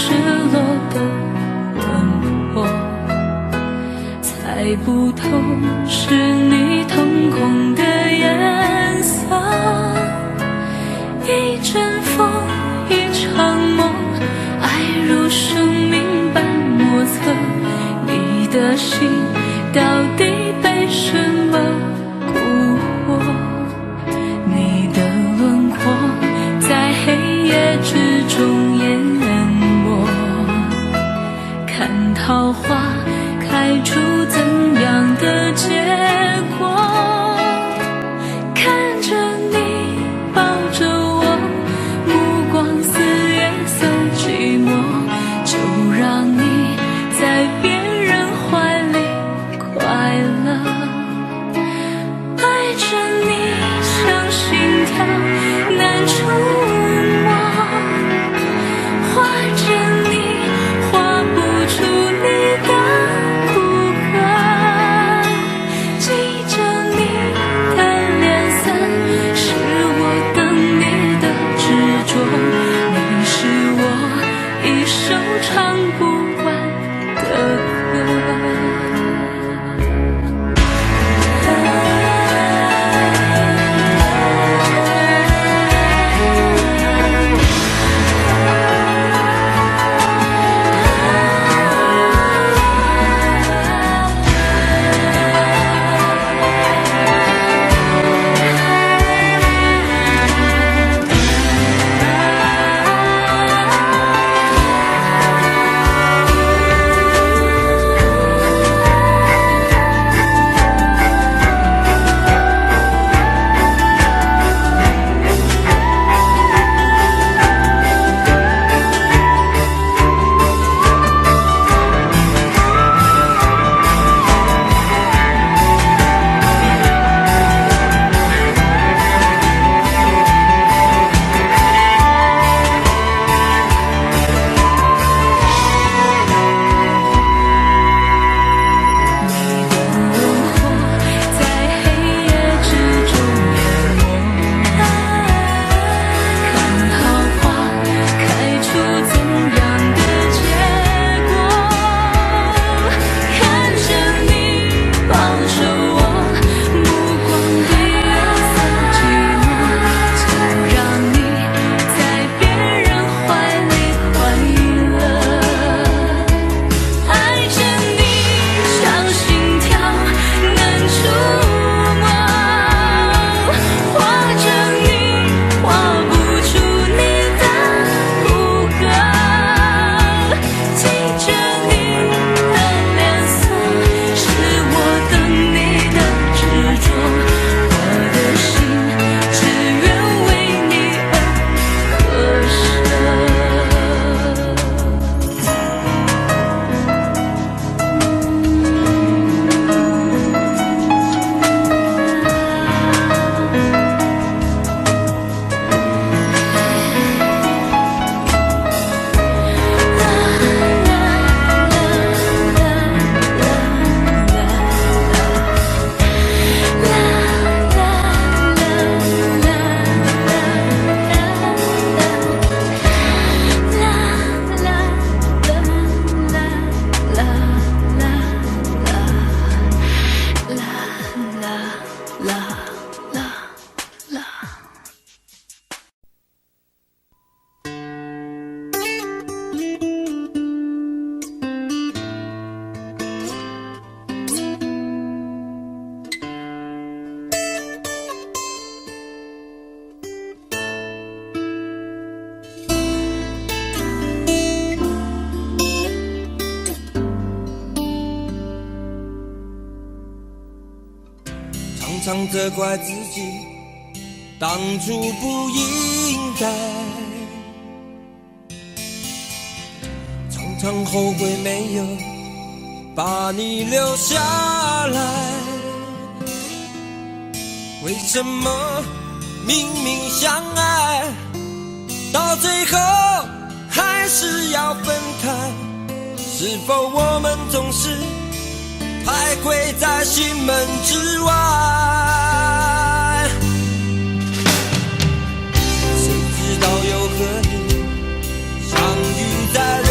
失落的轮廓，猜不透是你瞳孔的颜色。一阵风，一场梦，爱如生命般莫测。你的心到底被什么蛊惑？你的轮廓在黑夜之中淹没，看桃花开出怎样的结果？看着你抱着我，目光似月色寂寞，就让你在别人怀里快乐。爱着你像心跳难触摸，画着你画不出你的骨骼，记着你的脸色，是我等你的执着。你是我一生唱不完的歌。常常责怪自己当初不应该，常常后悔没有把你留下来。为什么明明相爱，到最后还是要分开？是否我们总是徘徊在心门之外？谁知道又和你相遇在人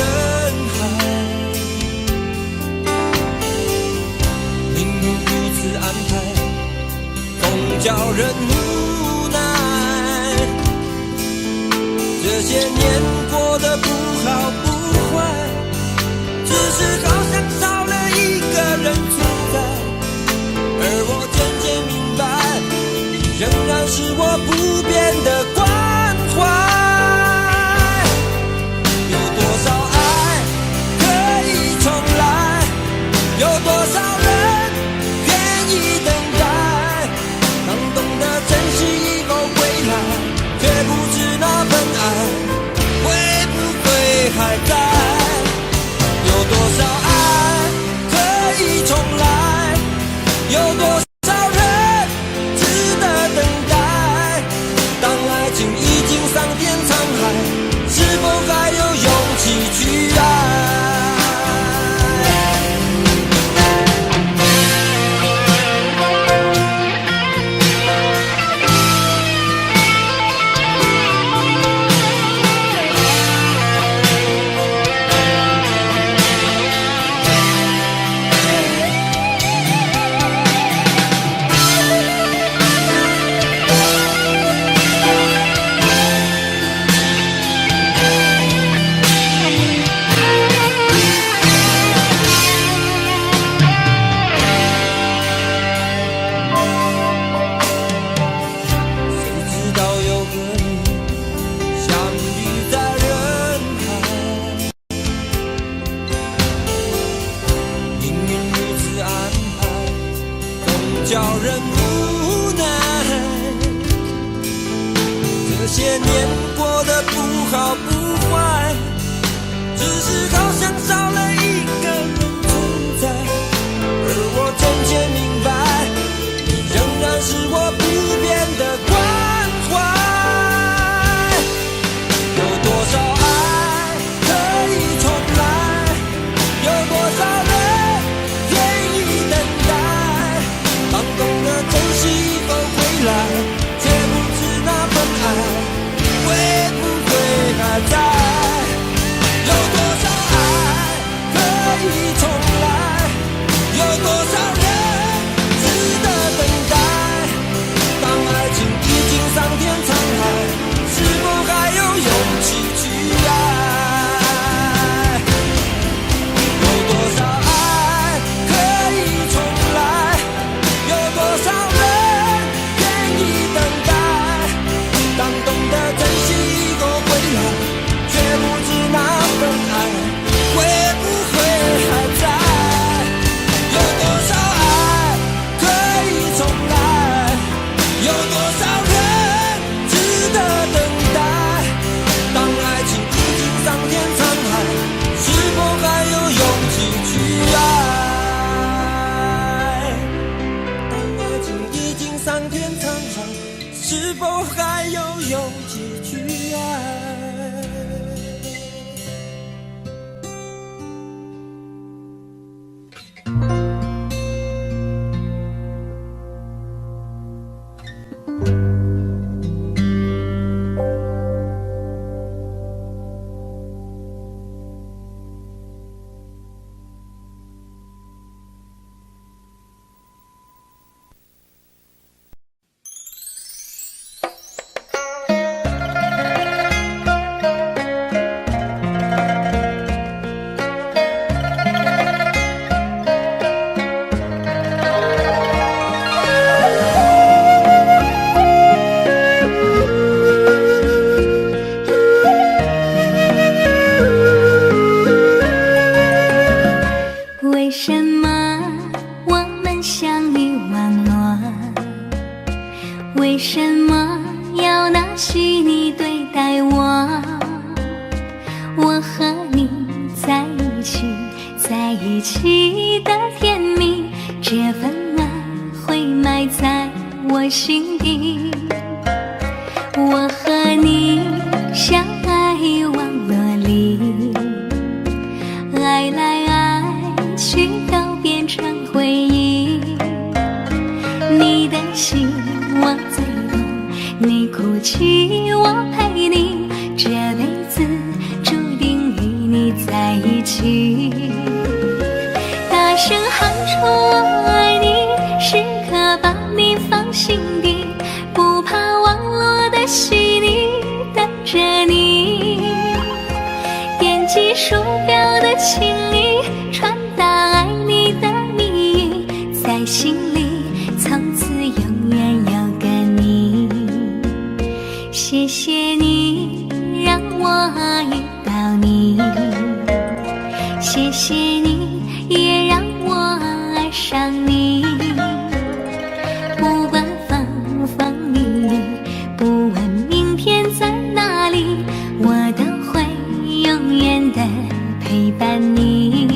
叫人无奈。这些年过得不好不坏，只是好像少了一个人存在。而我渐渐明白，你仍然是我不变的关怀。有多少爱可以重来？有多少人愿意等待？当懂得珍惜以后回来，却不知那份爱会不会还在？有多少爱可以重来？有多少人值得等待？当爱情已经桑田沧海，是否还有勇气去爱？叫人无奈，这些年过得不好不坏，只是好像少了一个人存在。而我渐渐明白，你仍然是我不变的关怀。有多少爱可以重来？有多少人愿意等待？当懂得珍惜以后回来，却不知那份爱会不会还在？有多少爱可以重来？有多少人值得等待？当爱情已经桑田沧海，是否还有勇气去爱？有多少爱可以重来？有多少人愿意等待？当懂得珍惜以后回来，却不知那份爱会不会还在？有多少爱可以重来？有多少人值得等待？当爱情已经桑田沧海，是否还有勇气去爱？当爱情已经桑田沧海，是否还有勇气去爱？为什么我们相遇网络？为什么要拿虚拟对待我？我和你在一起，在一起的甜蜜，这份爱会埋在我心底。我和你相爱网络里，爱来爱去都变成回忆。你的心我最懂，你哭泣我陪你，这辈子注定与你在一起。大声喊出我爱你，时刻把你放心底，着你，点击鼠标的请你传达爱你的密语，在心里从此永远有个你。谢谢你让我遇到你，谢谢你也让我爱上你。不管风风雨雨，不问明天在哪里，我都会永远的陪伴你。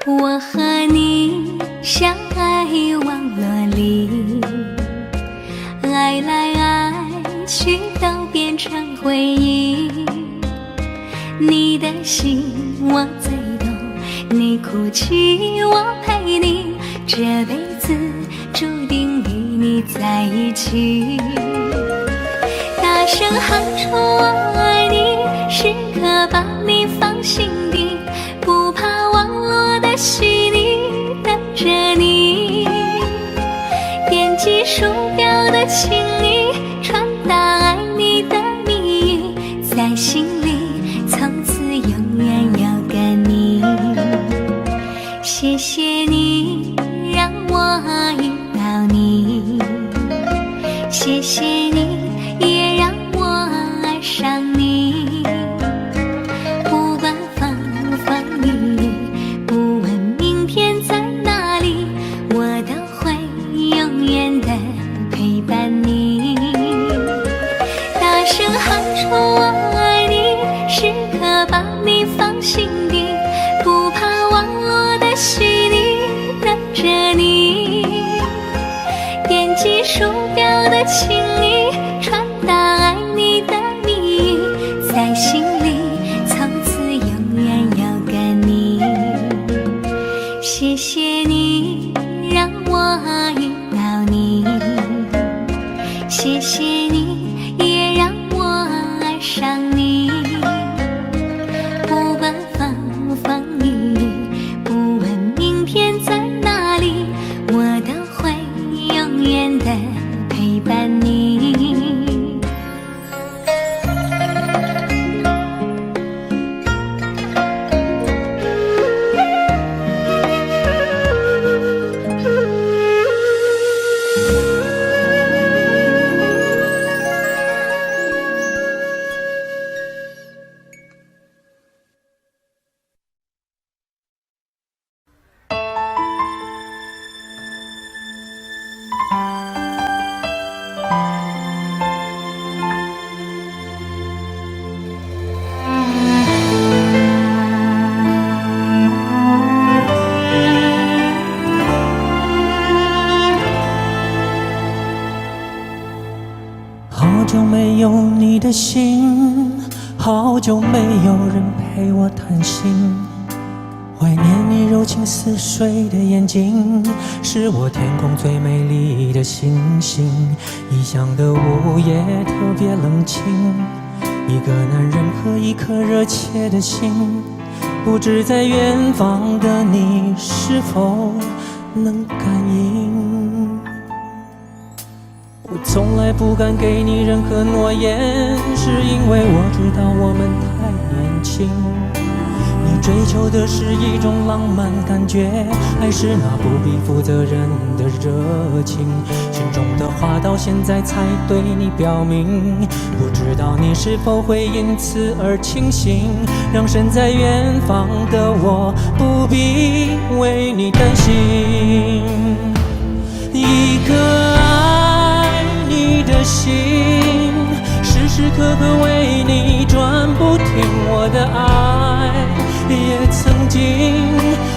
我和你相爱网络里，爱来爱去都变成回忆。你的心我最懂，你哭泣我陪你，这辈子注定与你在一起。大声喊出我爱你，时刻把你放心底，不怕网络的洗礼，等着你。点击鼠标的请你传达爱你的密语，在心里从此永远有个你。谢谢你让我遇到你，谢谢你也让我爱上你。不管风风雨雨，不问明天在哪里，我都会永远的陪伴你。大声喊出我爱你，时刻把你放心底，不怕网络的洗礼，等着你。点击鼠标的请你传达爱你的密语，在心里从此永远有个你。谢谢你让我遇到你，谢谢你也让我爱上你。不管风风雨雨，不问明天在哪里，我都会永远的陪伴你。好久没有你的信，好久没有人陪我谈心。怀念你柔情似水的眼睛，是我天空最美丽的星星。异乡的午夜特别冷清，一个男人和一颗热切的心，不知在远方的你是否能感应。我从来不敢给你任何诺言，是因为我知道我们太年轻。你追求的是一种浪漫感觉，还是那不必负责任的热情？心中的话到现在才对你表明，不知道你是否会因此而清醒，让身在远方的我不必为你担心。一个爱你的心，时时刻刻为你转不停，我的爱也曾经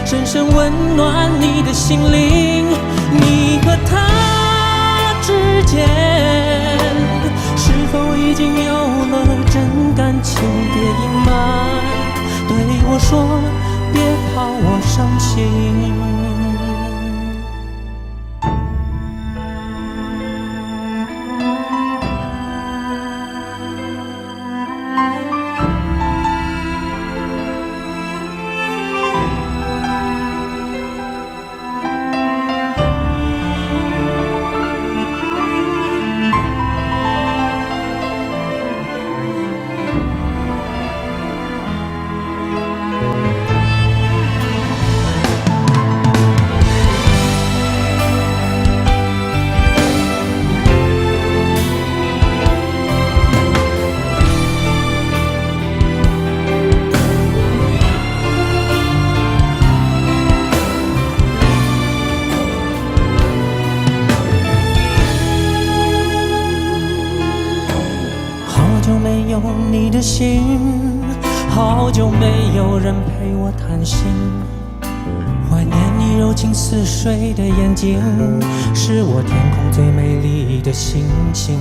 深深温暖你的心灵。你和他之间是否已经有了真感情？别隐瞒，对我说，别怕我伤心。你的心，好久没有人陪我谈心。怀念你柔情似水的眼睛，是我天空最美丽的星星。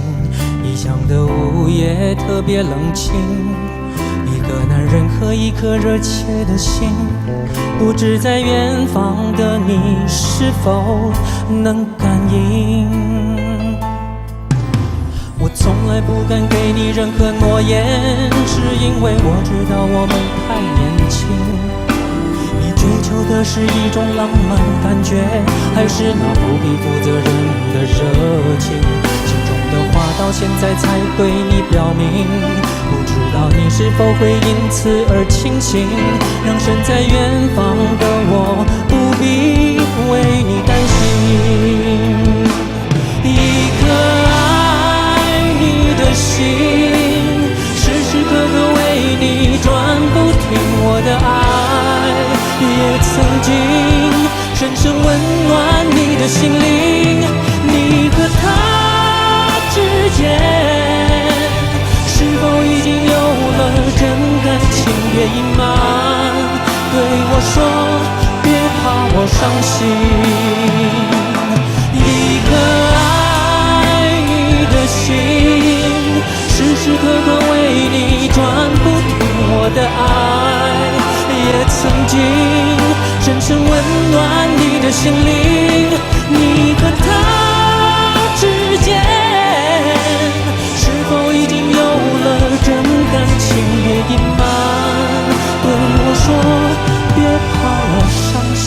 异乡的午夜特别冷清，一个男人和一颗热切的心，不知在远方的你是否能感应。我从来不敢给你任何诺言，是因为我知道我们太年轻。你追求的是一种浪漫感觉，还是那不必负责任的热情？心中的话到现在才对你表明，不知道你是否会因此而清醒，让身在远方的我不必为你担心。一颗爱你的心，时时刻刻为你转不停，我的爱也曾经深深温暖你的心灵。你和他之间是否已经有了真感情？别隐瞒，对我说别怕我伤心。一颗爱你的心，时时刻刻为你转不停，我的爱也曾经深深温暖你的心灵。你和他之间是否已经有了真感情？别隐瞒，对我说别怕我伤心。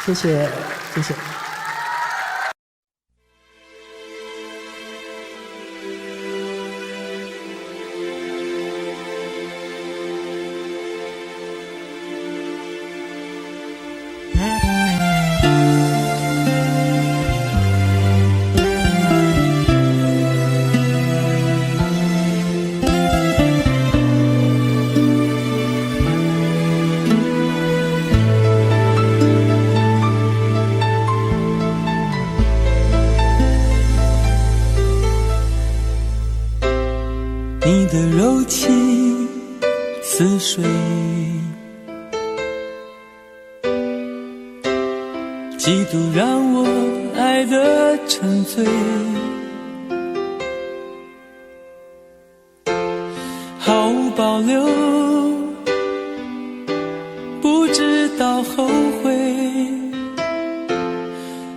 谢谢，谢谢。你的柔情似水，几度让我爱得沉醉，毫无保留，不知道后悔。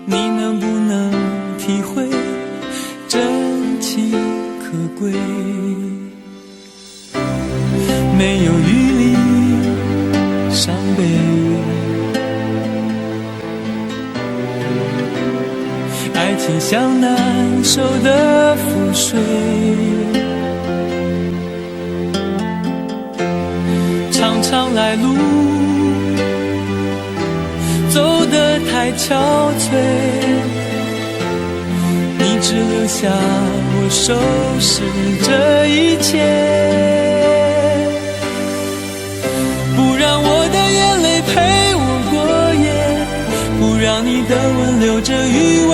你能不能体会真情可贵？没有余力伤悲，爱情像难收的覆水，长长来路走得太憔悴，你只留下我收拾这一切。不让我的眼泪陪我过夜，不让你的吻留着余味，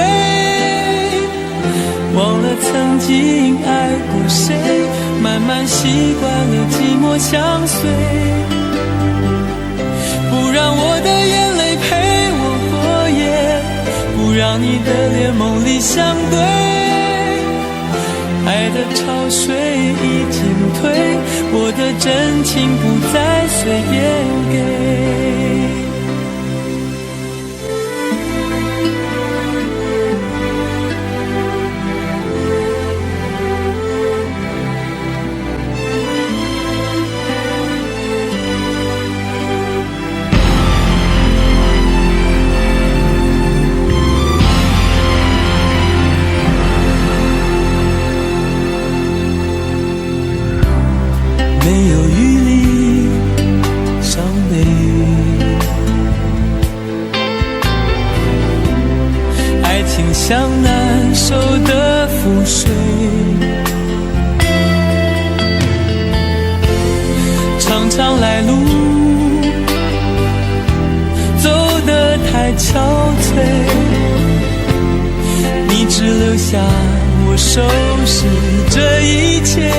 忘了曾经爱过谁，慢慢习惯了寂寞相随。不让我的眼泪陪我过夜，不让你的脸梦里相对，爱的潮水已经退，我的真情不再随便给。没有余力伤悲，爱情像难收的覆水。长长来路走得太憔悴，你只留下我收拾这一切，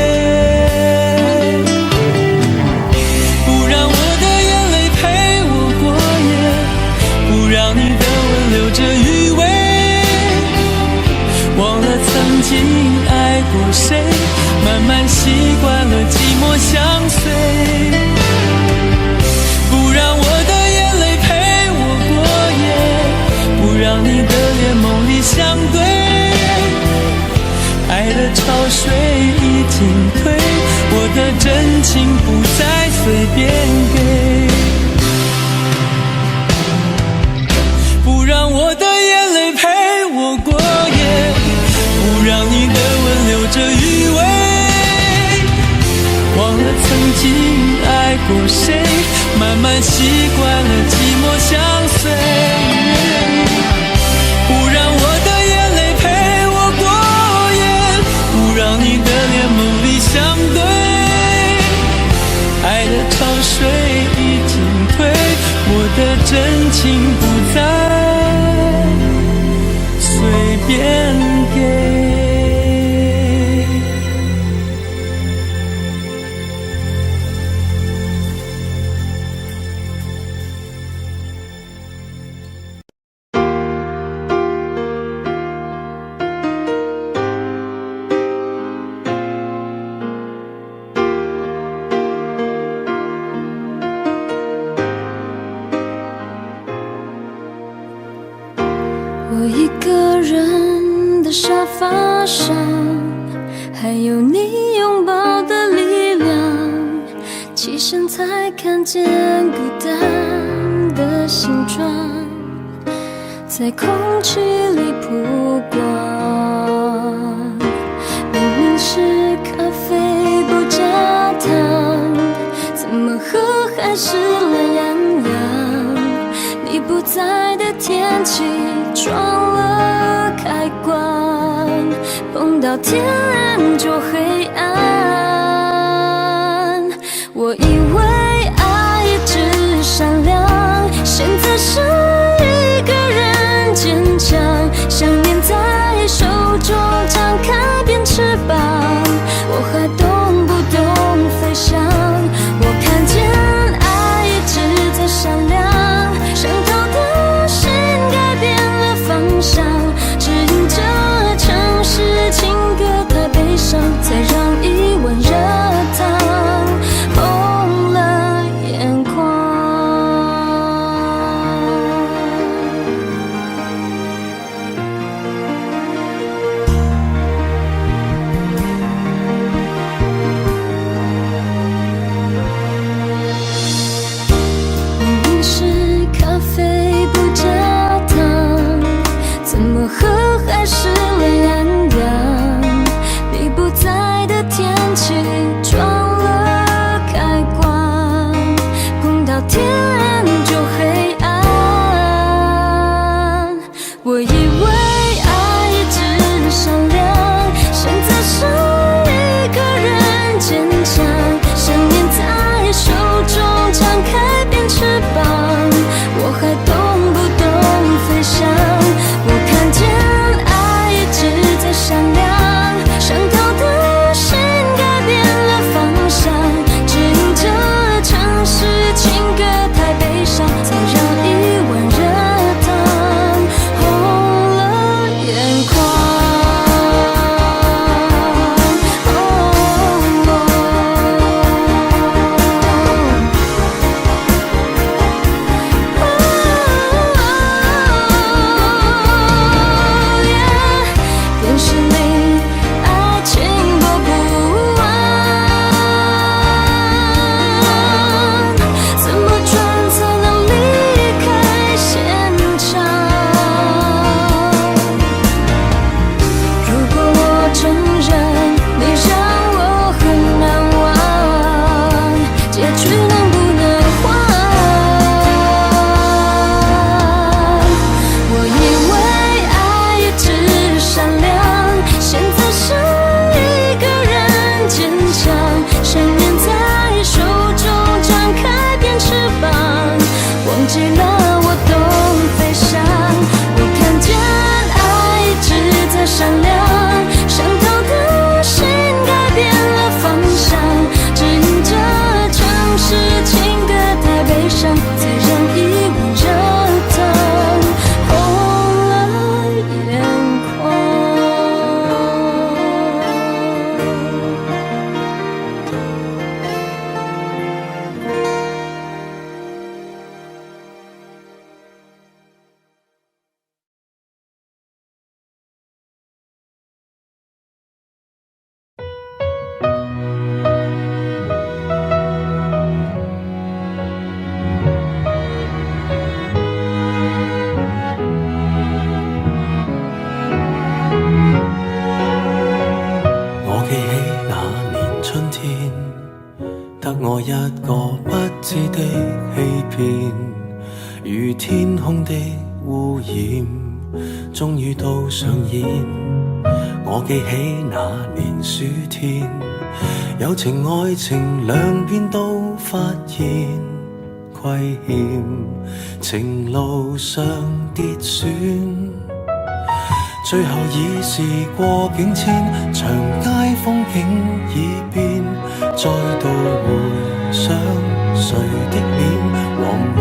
不让我的眼泪陪我过夜，不让你的吻留着余味，忘了曾经爱过谁，慢慢习惯了寂寞相随，不让我的眼泪陪我过夜，不让你的脸梦里相对，爱的潮水已经退，我的真情不再随便给，不让我的眼泪陪我过夜，不让你的吻留着余味，忘了曾经爱过谁，慢慢习惯了寂寞相随，不让我的眼泪陪我过夜，不让你的脸梦里相对，爱的潮水已经退，我的真情不再随便给。我一个人的沙发上，还有你拥抱的力量，起身才看见孤单的形状，在空气里曝光。明明是咖啡不加糖，怎么喝还是懒洋洋？你不在的天气装了开关，碰到天亮就黑暗。我以为爱一直闪亮，现在是一个人坚强，想念在手中张开变翅膀，我还懂不懂飞翔？我看见爱一直在闪亮，伤透的心改变了方向，指引着城市情歌太悲伤，才让個不知的欺騙，如天空的污染，終於都上演。我記起那年暑天，友情愛情兩邊都發現虧欠，情路上跌損，最後已是過境遷，長街風景已變，再度回想誰的臉，往日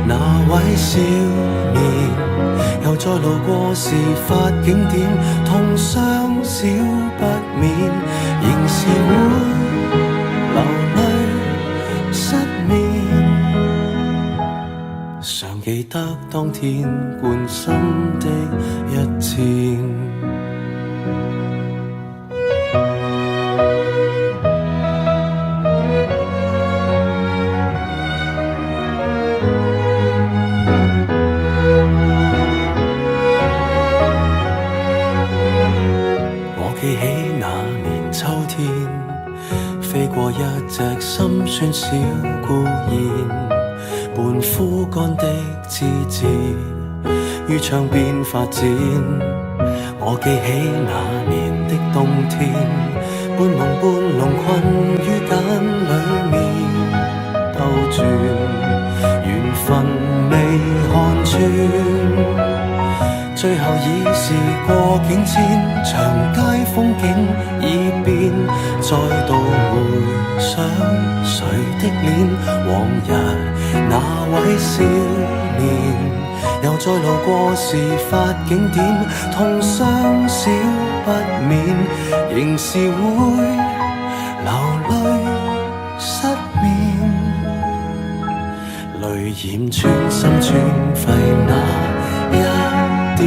那位少年，又再路過事發景點，痛傷少不免，仍是會流淚失眠。常記得當天貫心的一箭。記起那年秋天，飛過一隻心酸小孤燕，半枯乾的枝節於窗邊發展。我記起那年的冬天，半夢半朧困於繭裡面兜轉，緣分未看穿，最後已是過境遷，長街風景已變，再度回想誰的臉，往日那位少年，又再路過事發景點，痛傷少不免，仍是會流淚失眠，淚染穿心穿肺那一點。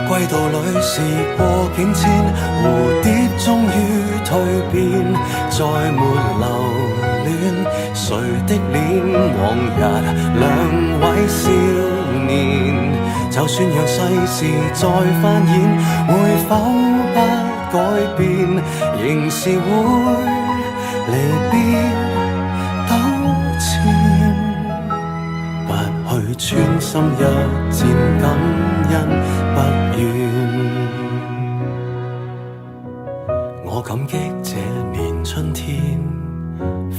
歸途裏是過境遷，蝴蝶終於蛻變，再沒留戀誰的臉，往日兩位少年，就算讓世事再翻演，會否不改變，仍是會離別糾纏，不去穿心一箭，感恩不願。我感激這年春天，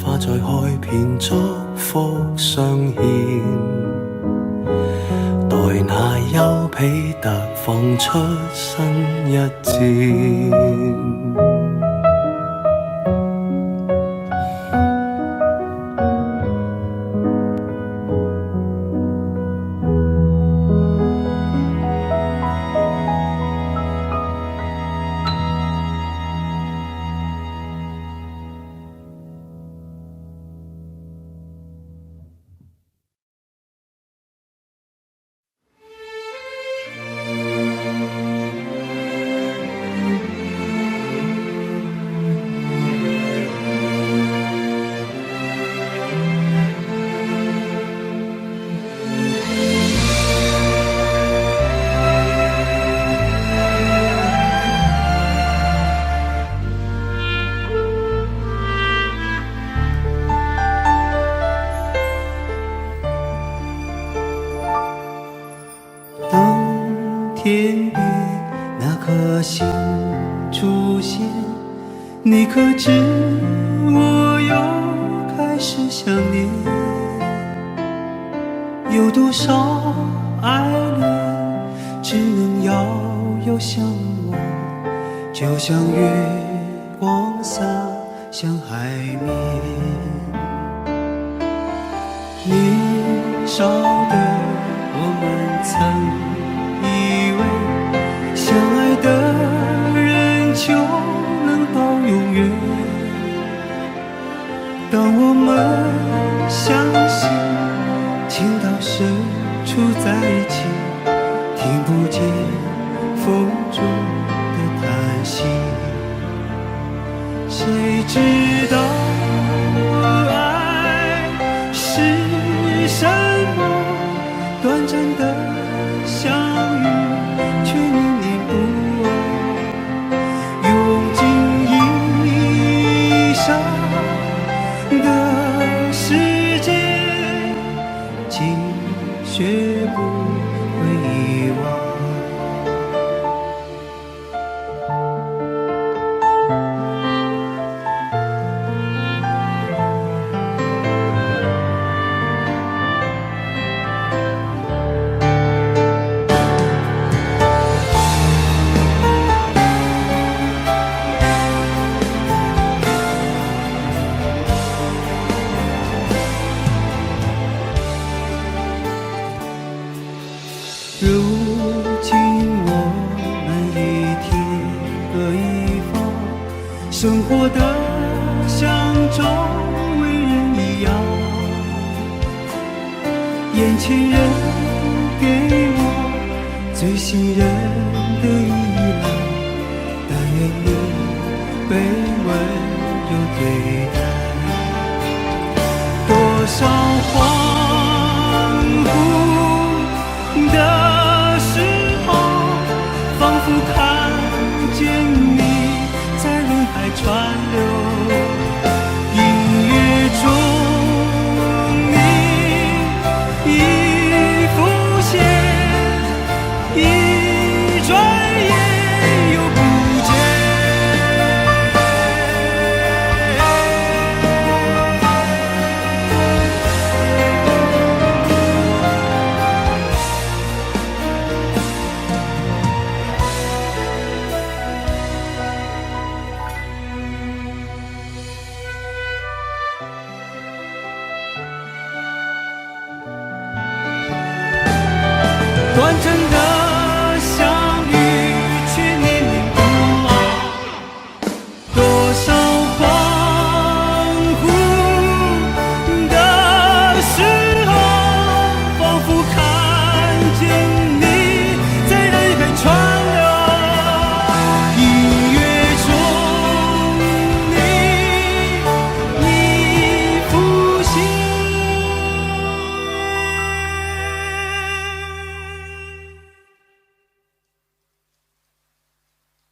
花再開遍，祝福相獻，待那丘比特放出新一箭。天边那颗星出现，你可知我又开始想念？有多少爱恋只能遥遥相望，就像月光洒向海面。年少的我们曾以为相爱的人就能到永远，当我们相信情到深心。谁知道爱是什么？短暂的相遇，却念念不忘。用尽一生的时间，竟学不会遗忘。如今我们一天各一方，生活的像周围人一样。眼前人给我最信任的依赖，但愿你被温柔对待。多少恍惚的时候，仿佛看见你在人海川流。音乐中你已浮现，一转眼又不见。短暂的相遇，却念念不忘。多少恍惚的时候，仿佛看见你在人海川流。音乐中你已浮现。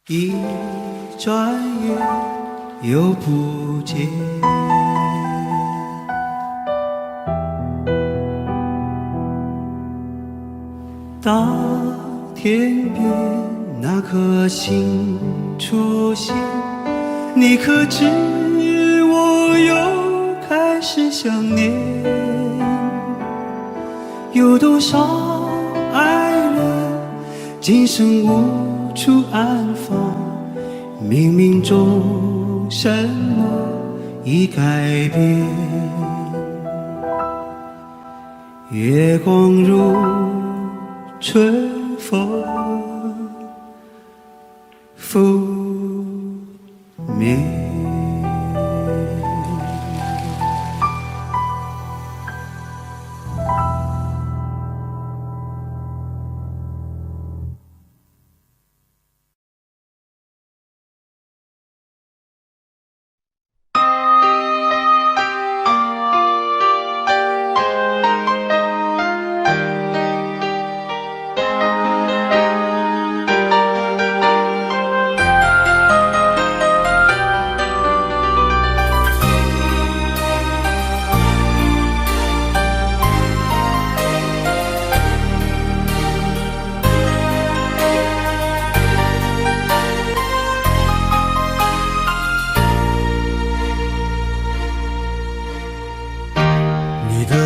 一转眼又不见。当天边那颗星出现，你可知我又开始想念？有多少爱人今生无处安放，冥冥中什么已改变？月光如春风拂面。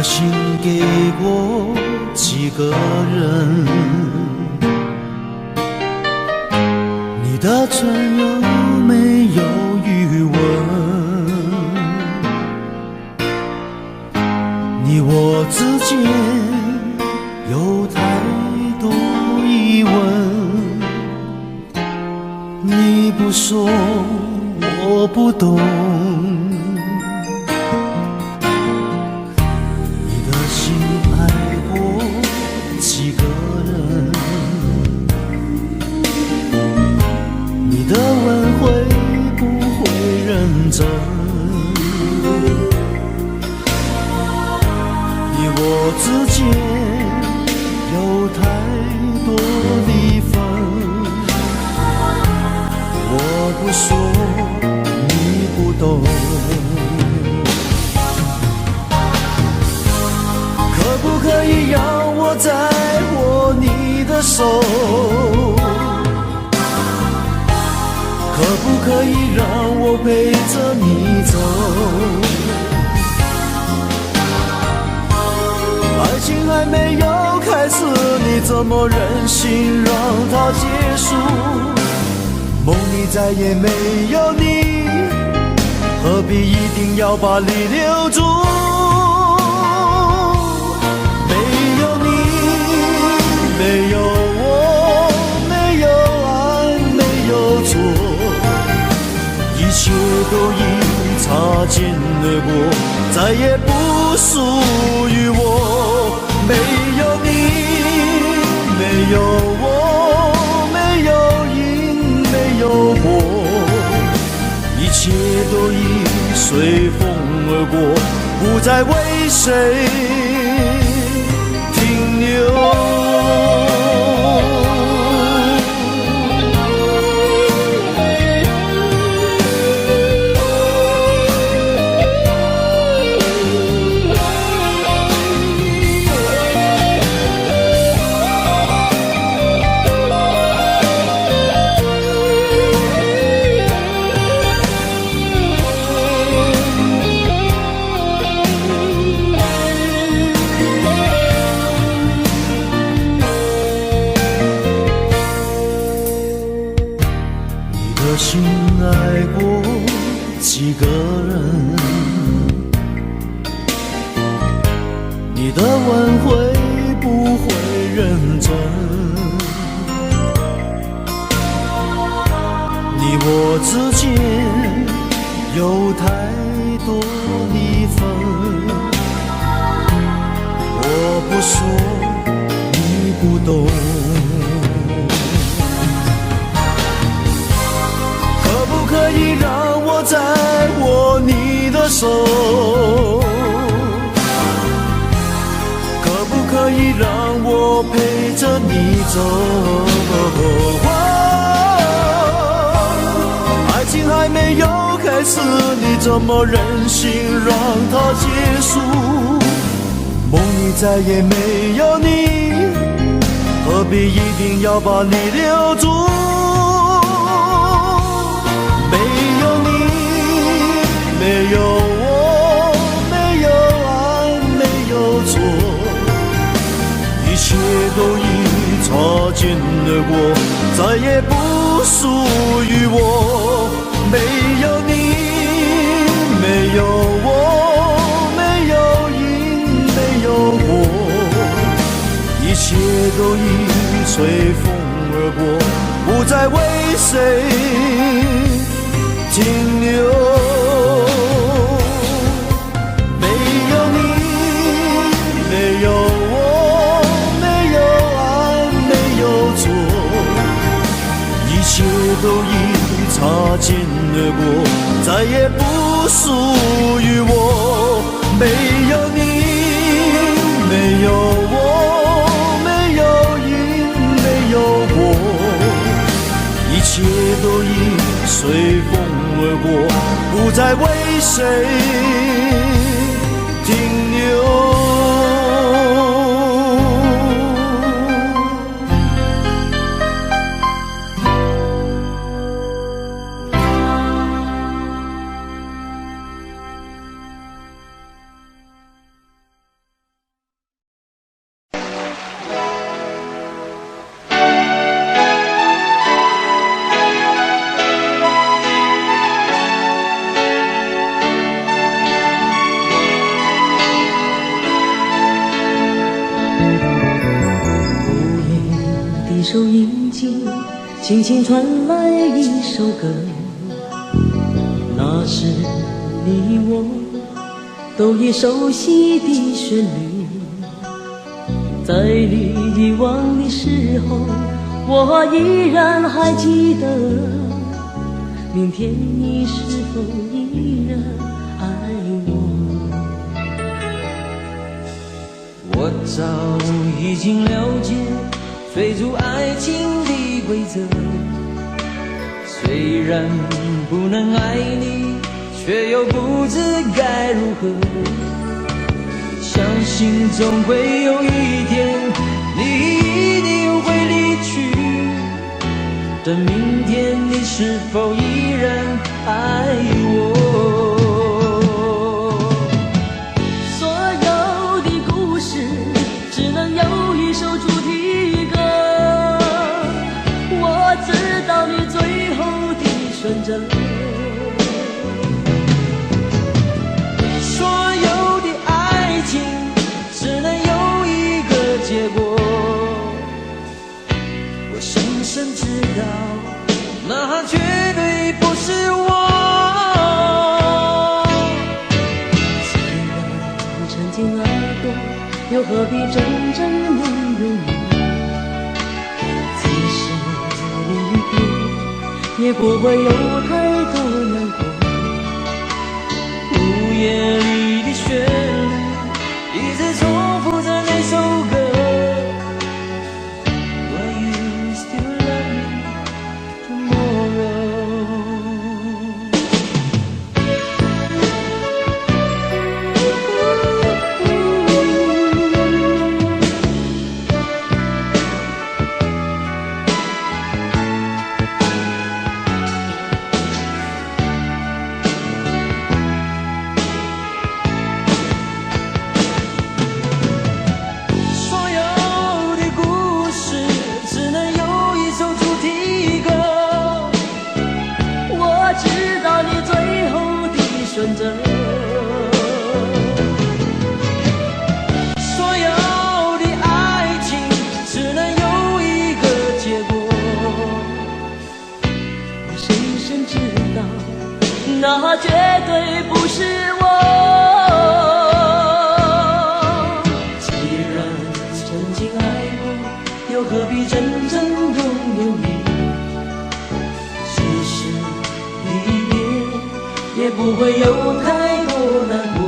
心给过几个人，你的唇有没有余温？你我之间有太多疑问，你不说我不懂。几个人，你的认真。你我之间有太多离分，我不说你不懂。可不可以让我再握你的手？可不可以让我陪着你走？爱情还没有开始，你怎么忍心让它结束？梦里再也没有你，何必一定要把你留住？没有你，没有我，没有爱，没有错，一切都已擦肩而过，再也不属于我。没有你，没有我，没有因，没有果，一切都已随风而过，不再为谁停留。心爱过几个人，你的吻会不会认真？你我之间有太多离分，我不说你不懂。可以让我再握你的手，可不可以让我陪着你走？爱情还没有开始，你怎么忍心让它结束？梦里再也没有你，何必一定要把你留住？没有我，没有爱，没有错，一切都已擦肩而过，再也不属于我。没有你，没有我，没有因，没有果，一切都已随风而过，不再为谁停留。一切都已擦肩而过，再也不属于我。没有你，没有我，没有因，没有果，一切都已随风而过，不再为谁停留。收音机轻轻传来一首歌，那是你我都已熟悉的旋律。在你遗忘的时候，我依然还记得明天你是否依然爱我？我早已经了解追逐爱情的规则，虽然不能爱你，却又不知该如何。相信总会有一天，你一定会离去。但明天你是否依然爱我？所有的故事只能有一首主题歌，我知道你最后的选择。所有的爱情只能有一个结果，我深深知道那绝对不是我。既然曾经爱过，又何必真正拥有你？即使离别，也不会有太多难过。午夜里的旋律一直重复着那首歌。Will you still love me tomorrow？ 所有的故事只能有一首主题歌，我知道你最后的选择。所有的爱情只能有一个结果，我深深知道，那绝对不是我。既然曾经爱过，又何必真正拥有你？即使离别，也不会有太多难过。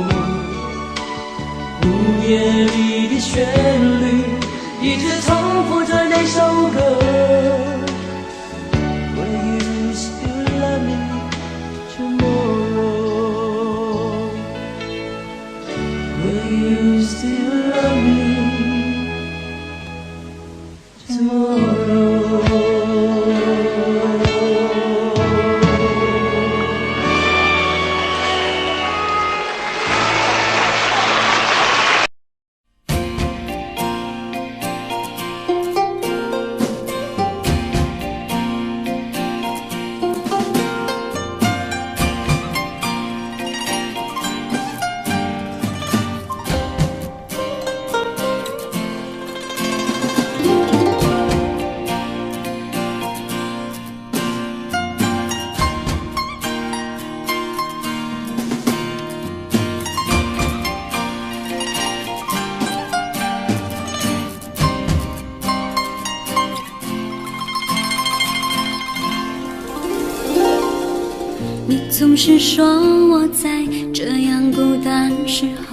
午夜里的旋律一直重复着那首歌。Will you still love me tomorrow? Will you still love me tomorrow? 你总是说我在这样孤单时候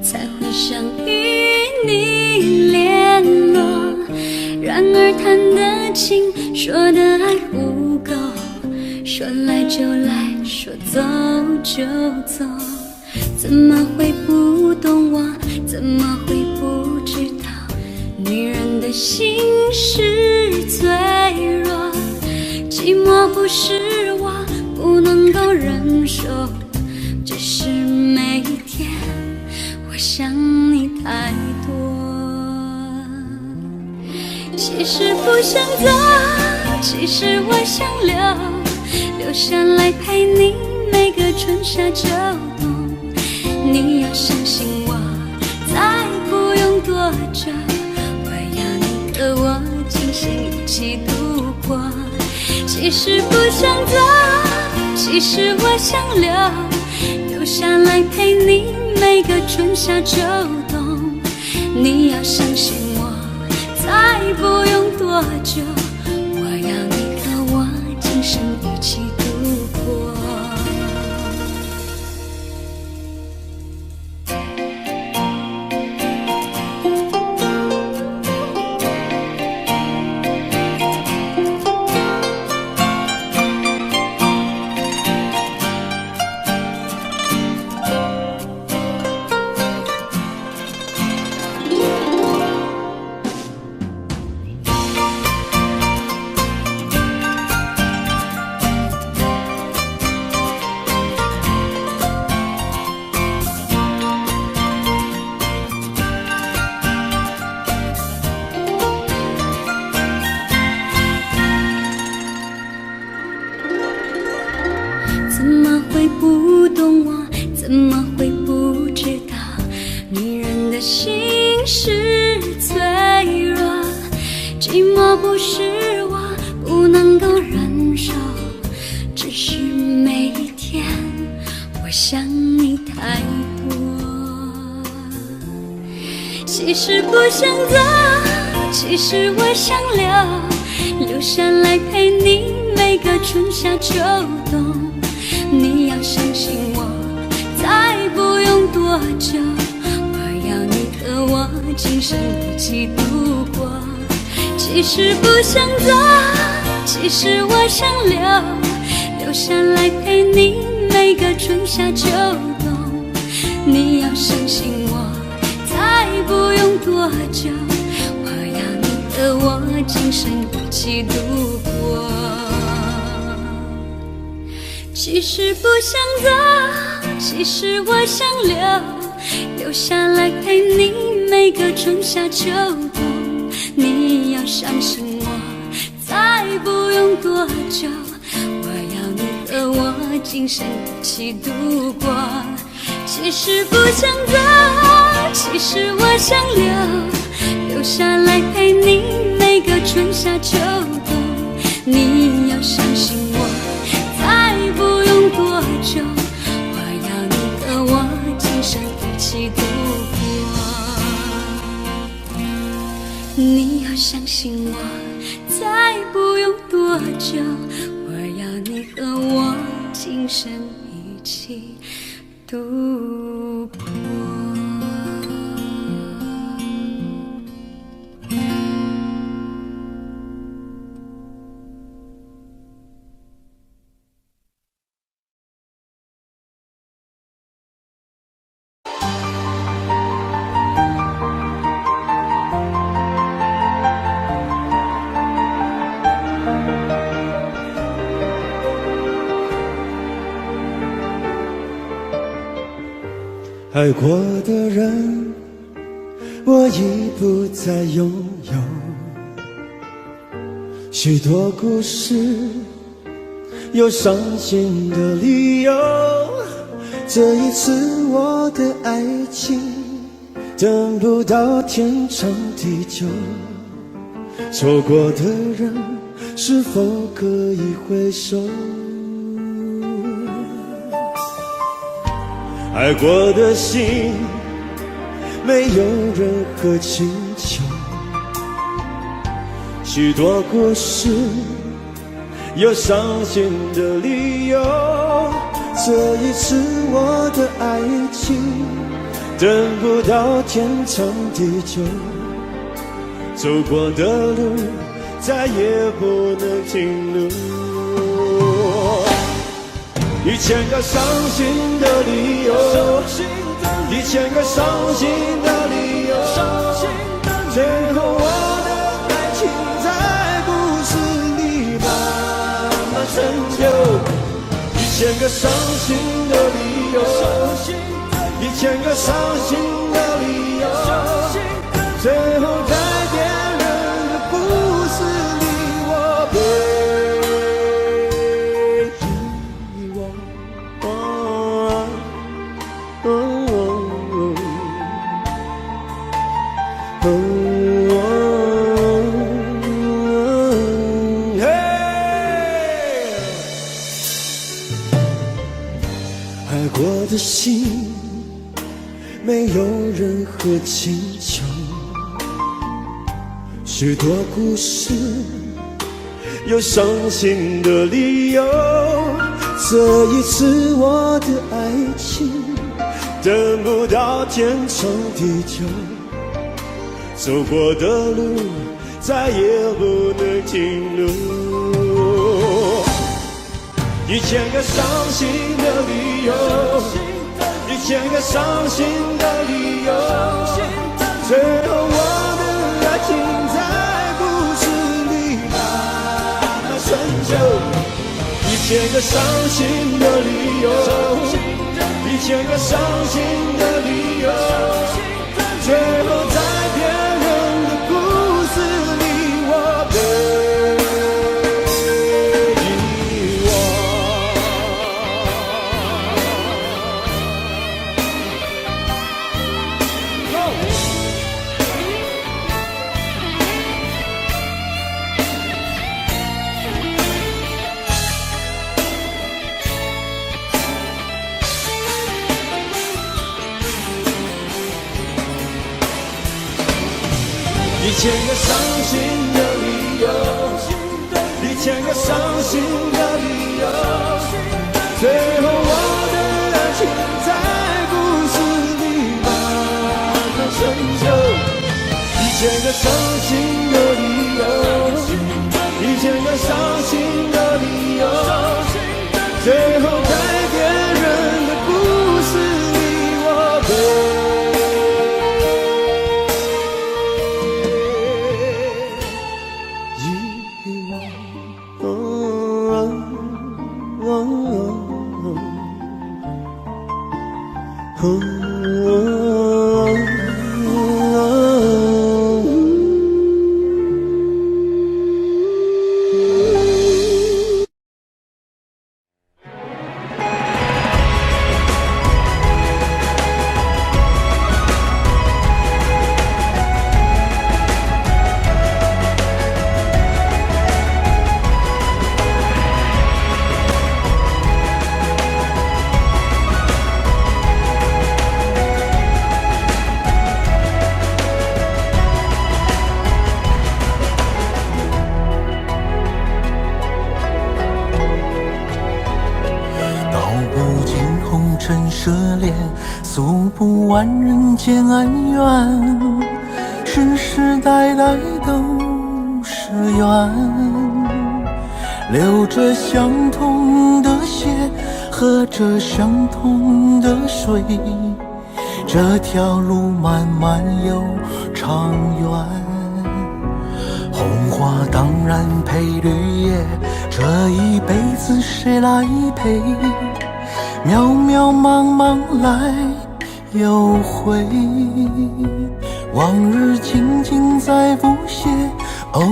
才会想与你联络，然而谈得情说的爱不够，说来就来，说走就走，怎么会不懂我，怎么会不知道女人的心是脆弱，寂寞不是我不能够忍受，只是每一天我想你太多。其实不想走，其实我想留下来陪你每个春夏秋冬。你要相信我，再不用多久，我要你和我今生一起度过。其实不想走，其实我想留下来陪你每个春夏秋冬。你要相信我，再不用多久，我要你和我今生一起度会不懂我？怎么会不知道？女人的心是脆弱，寂寞不是我不能够忍受，只是每一天我想你太多。其实不想走，其实我想留下来陪你每个春夏秋冬。你要相信我，再不用多久，我要你和我今生一起度过。其实不想走，其实我想留下来陪你每个春夏秋冬。你要相信我，再不用多久，我要你和我今生一起度过。其实不想走，其实我想留下来陪你每个春夏秋冬。你要相信我，再不用多久，我要你和我今生一起度过。其实不想走，其实我想留下来陪你每个春夏秋冬。你要相信我，再不用多久，我要你和我今生一起度过。你要相信我，再不用多久，我要你和我今生一起度过。爱过的人，我已不再拥有。许多故事，有伤心的理由。这一次我的爱情，等不到天长地久。错过的人，是否可以回首？爱过的心，没有任何请求。许多故事，有伤心的理由。这一次我的爱情，等不到天长地久。走过的路，再也不能停留。1000个伤心的理由，1000个伤心的理由，最后我的爱情在故事里慢慢成就。1000个伤心的理由，1000个伤心的理由，最后在别人的故事里，我被爱过的心，没有任何请求。许多故事，有伤心的理由。这一次我的爱情，等不到天长地久。走过的路，再也不能停留。1000个伤心的理由，1000个伤心的理由，最后我的爱情在故事里慢慢成就。1000个伤心的理由，1000个伤心的理由，最后在别人的故事里，我被遗忘。千个伤心的理由，一千个伤心的理由，最后我的爱情在故事里把它成就。一千个伤心的理由，一千个伤心的理由，最后改变人的故事你我背。涉猎，诉不完人间恩怨，世世代代都是缘。流着相同的血，喝着相同的水，这条路漫漫又长远。红花当然配绿叶，这一辈子谁来陪？渺渺茫茫来又回，往日情景在浮现，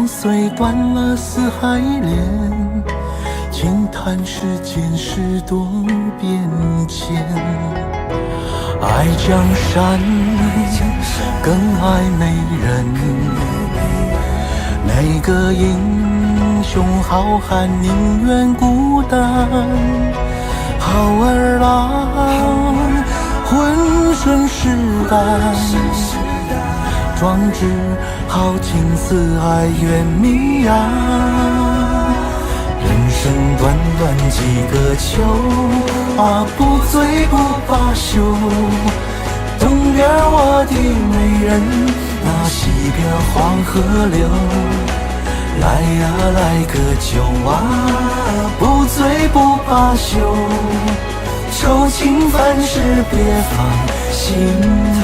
碎断了四海连，轻叹世间事多变迁。爱江山更爱美人，哪个英雄好汉宁愿孤单？好儿郎浑身是胆，壮志豪情四海远名扬。人生短短几个秋，不醉不罢休。东边我的美人，那西边黄河流。来呀来个酒不醉不罢休，愁情烦事别放心头。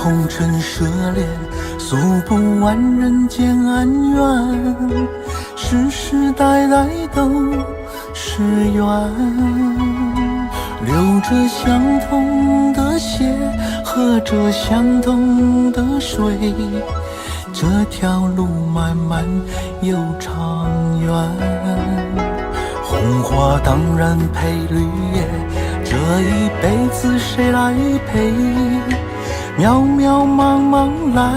红尘涉猎，诉不完人间恩怨，世世代代都是缘。流着相同的血，喝着相同的水，这条路漫漫又长远。红花当然配绿叶，这一辈子谁来陪？渺渺茫茫来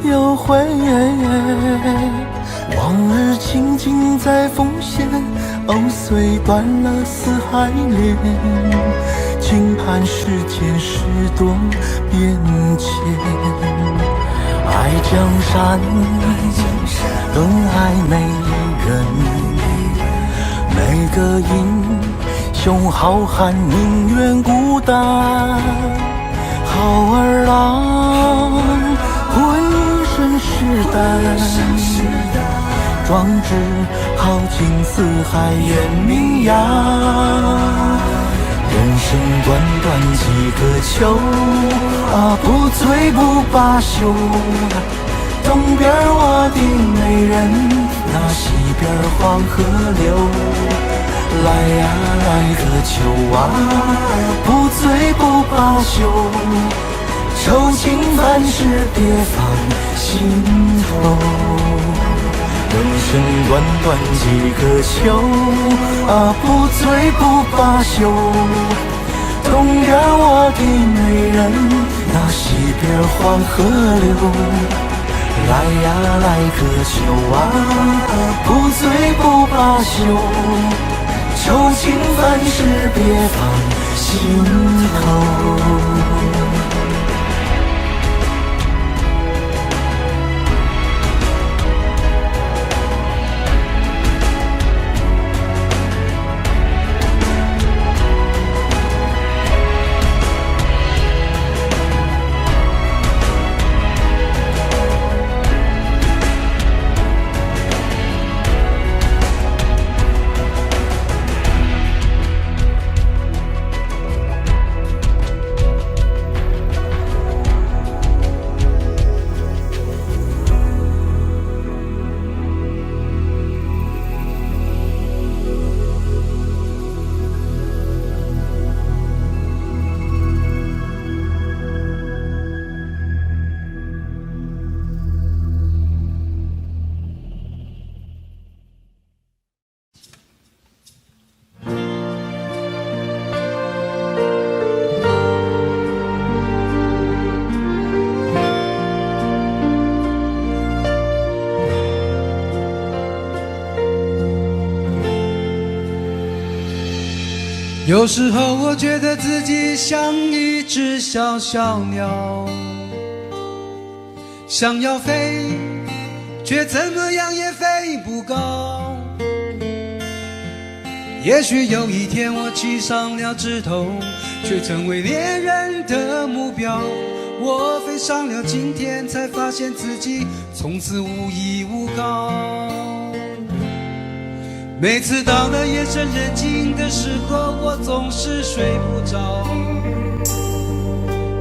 又回，往日情景在浮现，碎断了四海连，轻叹世间事多变迁。爱江山更爱美人，哪个英雄好汉宁愿孤单？好儿郎浑身是胆，壮志豪情四海远名扬。人生短短几个秋，不醉不罢休。东边我的美人，那西边黄河流。来呀来个酒不醉不罢休，愁情烦事别放心头。人生短短几个秋，不醉不罢休。东边我的美人，那西边黄河流。来呀来个秋不醉不罢休。愁情烦事别放心头。有时候我觉得自己像一只小小鸟，想要飞，却怎么样也飞不高。也许有一天我栖上了枝头，却成为猎人的目标。我飞上了今天，才发现自己从此无依无靠。每次到了夜深人静的时候，我总是睡不着。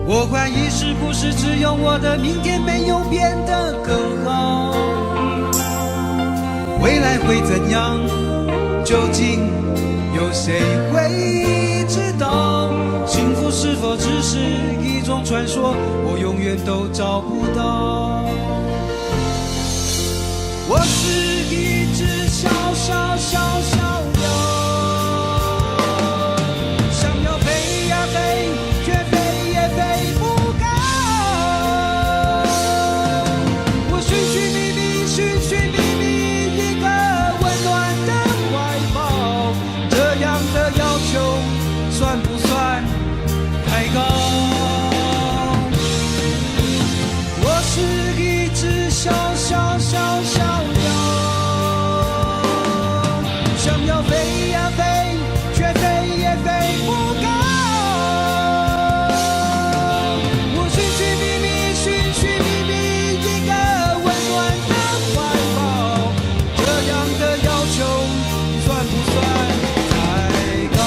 我怀疑是不是只有我的明天没有变得更好？未来会怎样？究竟有谁会知道？幸福是否只是一种传说？我永远都找不到。我是一只小小小小鸟，想要飞呀飞，却飞也飞不高。我寻寻觅觅，寻寻觅觅一个温暖的怀抱，这样的要求算不算太高？我是一只小小小小鸟，想要飞呀飞，却飞也飞不高。我寻寻觅觅，寻寻觅觅一个温暖的怀抱，这样的要求算不算太高？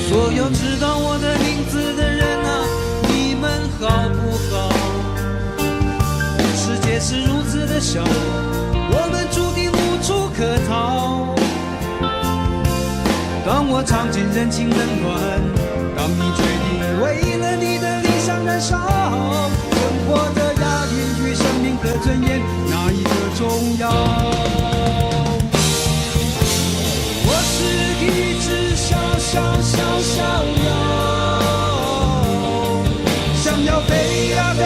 所有知道我的名字的人啊，你们好不好？世界是如此的小，我们注定无处可逃。当我尝尽人情冷暖，当你决定为了你的理想燃烧，生活的押韵与生命的尊严，哪一个重要？我是一只小小小小鸟，想要飞呀飞，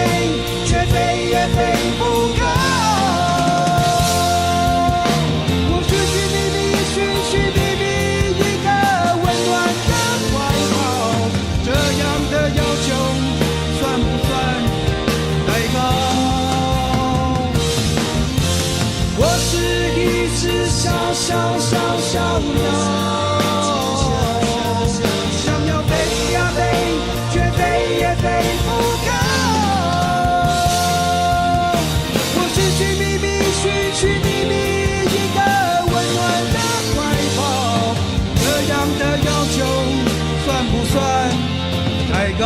却飞也飞不高。我寻寻觅觅，寻寻觅觅一个温暖的怀抱，这样的要求算不算太高？我是一高，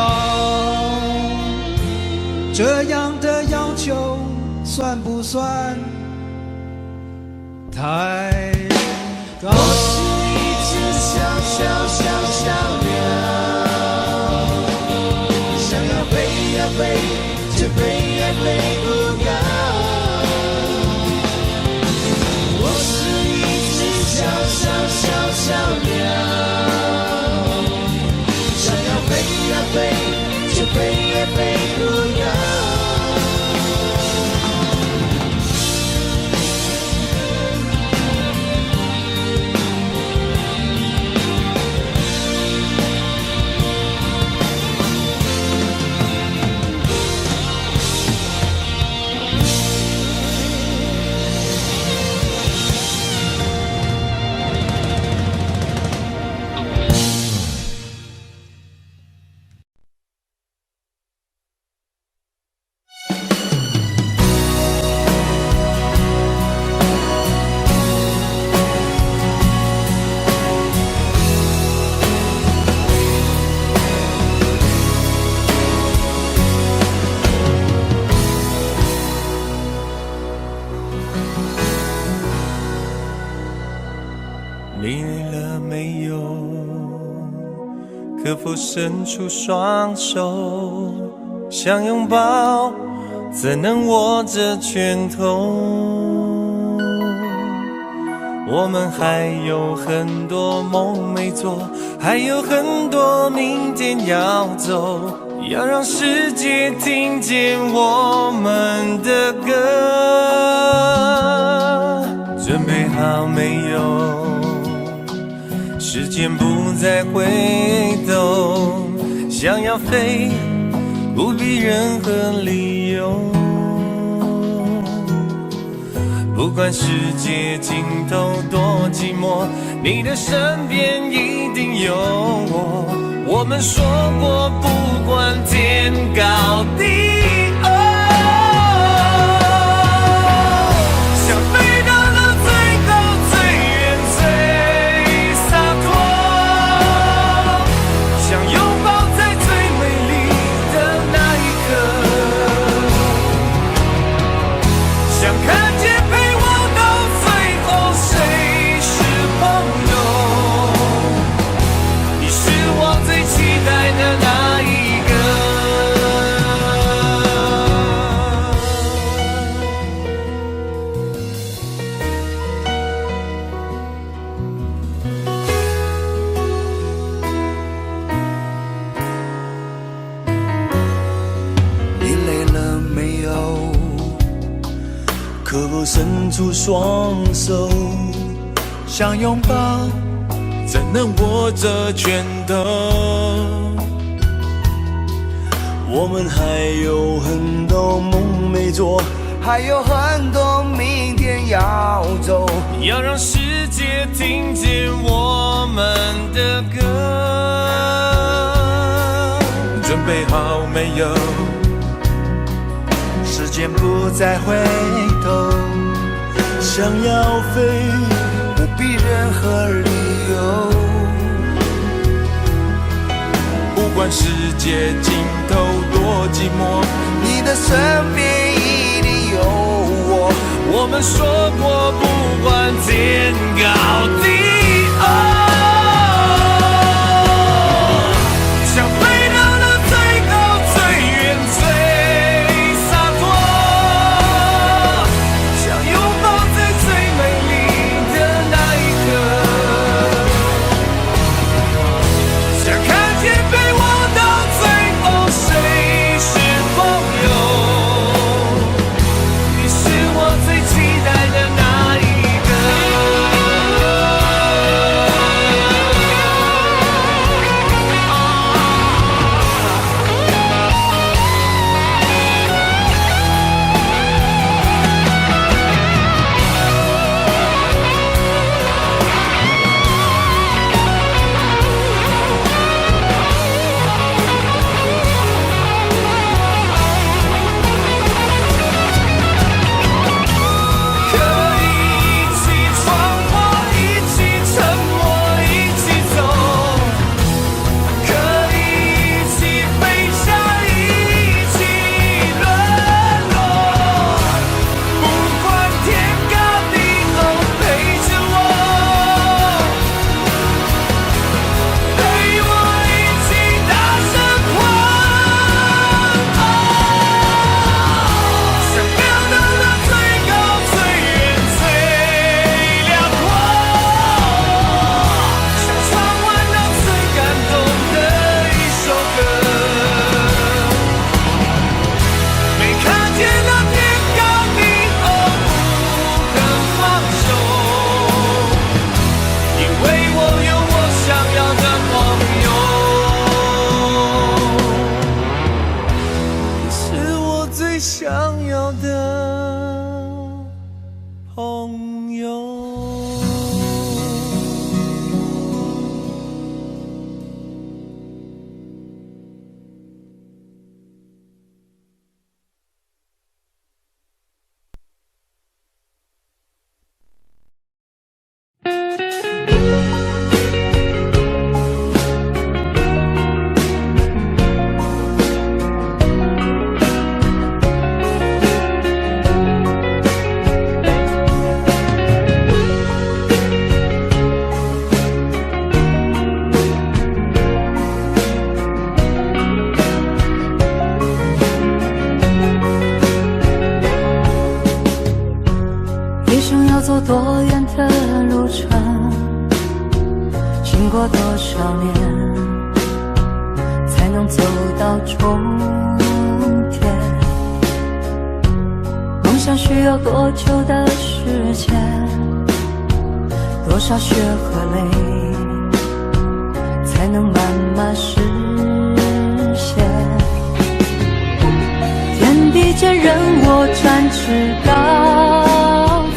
这样的要求算不算太高？我是一只小鸟，想要飞呀飞，却飞也飞不高。我是一只小鸟，想要飞呀飞，却飞也飞不高。你累了没有？可否伸出双手，想拥抱，怎能握着拳头？我们还有很多梦没做，还有很多明天要走，要让世界听见我们的歌。准备好没有？时间不再回头，想要飞，不必任何理由。不管世界尽头多寂寞，你的身边一定有我。我们说过，不管天高地厚，想飞到了最高最远最洒脱，想拥抱在最美丽的那一刻，想看见陪我到最后谁是朋友，你是我最期待的那一个。你累了没有？可否伸出双手，想拥抱，怎能握着拳头？我们还有很多梦没做，还有很多明天要走。要让世界听见我们的歌。准备好没有？时间不再回头，想要飞，不必任何理由。不管世界尽头多寂寞，你的身边一定有我。我们说过，不管天高地厚，想飞到了最高最远最洒脱，想拥抱在最美丽的那一刻，想看见陪我到最后谁是朋友，你是我最期待的那一个。多远的路程，经过多少年，才能走到终点？梦想需要多久的时间？多少血和泪，才能慢慢实现？天地间任我展翅高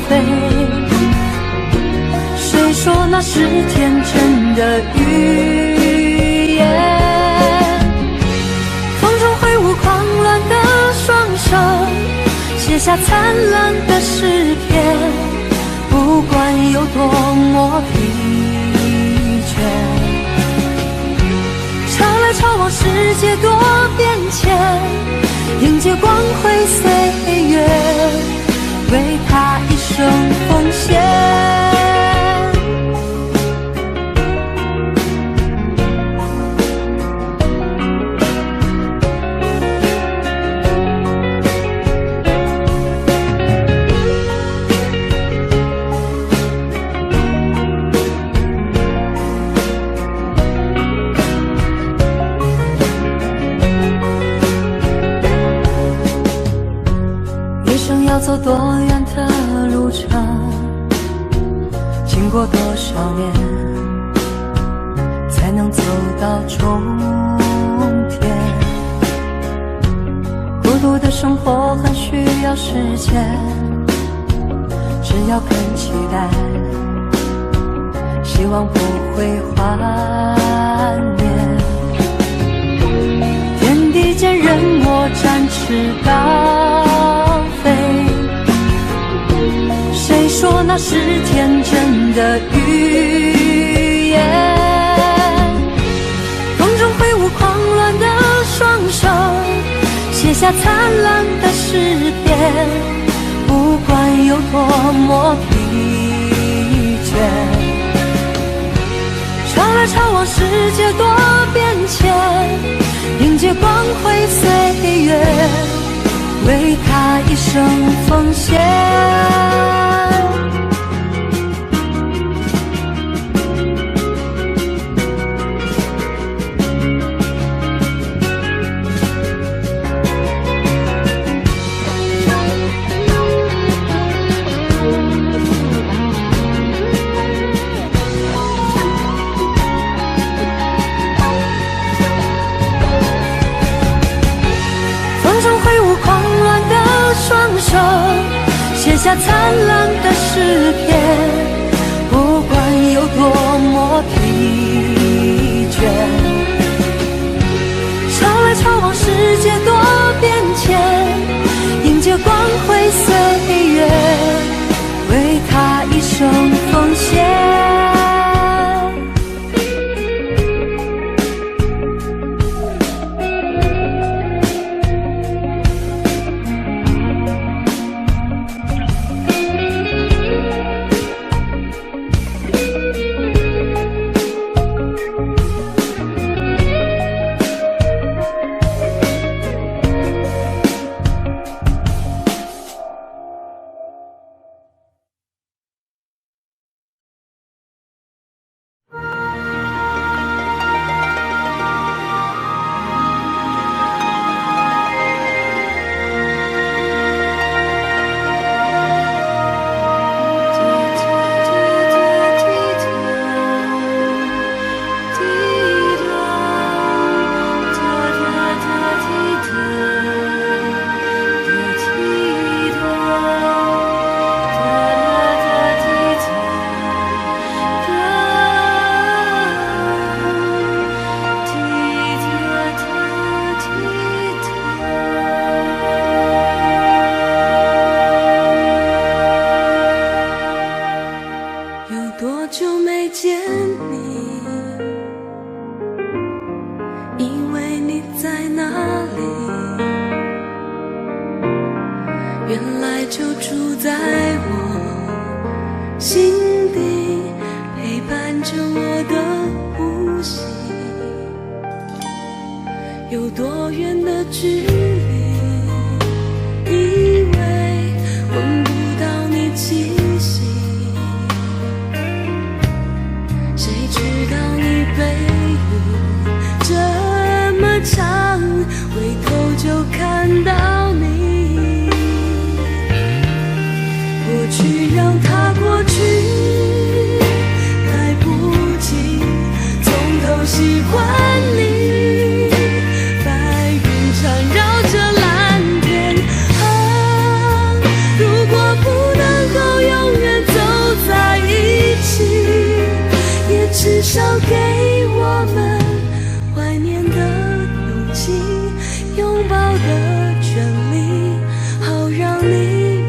飞，谁说那是天真的语言？风中挥舞狂乱的双手，写下灿烂的诗篇，不管有多么疲倦。潮来潮往，世界多变迁，迎接光辉岁月，为他一生奉献。要走多远的路程，经过多少年，才能走到终点？孤独的生活很需要时间，只要肯期待，希望不会幻灭。天地间任我展翅高飞，谁说那是天真的语言？风中挥舞狂乱的双手，写下灿烂的诗篇，不管有多么疲倦。潮来潮往，世界多变迁，迎接光辉岁月，为他一生奉献。写下灿烂的诗篇，不管有多么疲倦。潮来潮往，世界多变迁，迎接光辉岁月，为他一生奉献。原来就住在我心底，陪伴着我的呼吸。有多远的距离，以为闻不到你气息，去让它过去，来不及从头喜欢你。白云缠绕着蓝天啊，如果不能够永远走在一起，也至少给我们怀念的勇气，拥抱的权利，好让你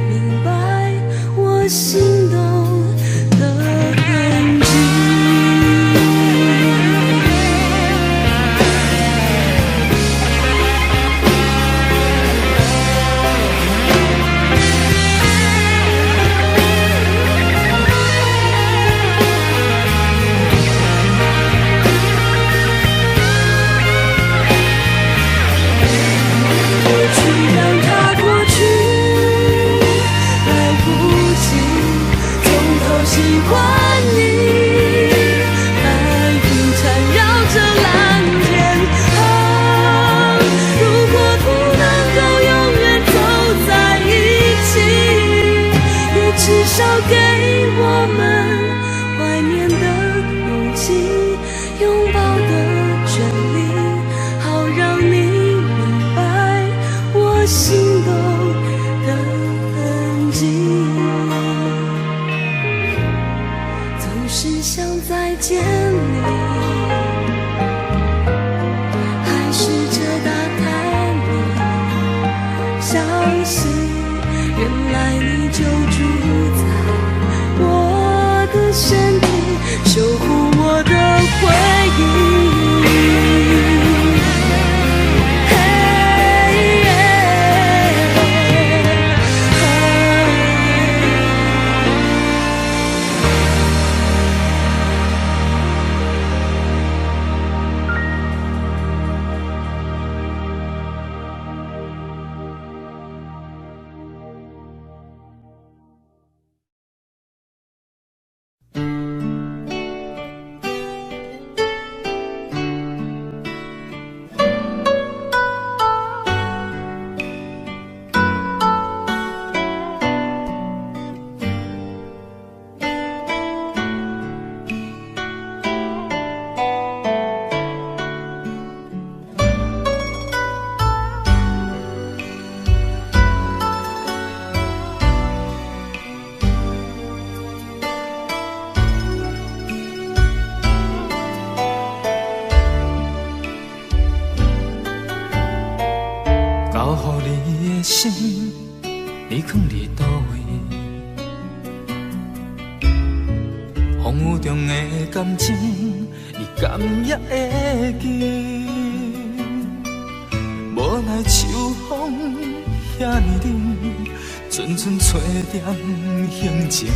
明白我心动的痕迹。你藏伫倒位？风雨中的感情，你敢也会记？无奈秋风遐尼冷，寸寸找点行情，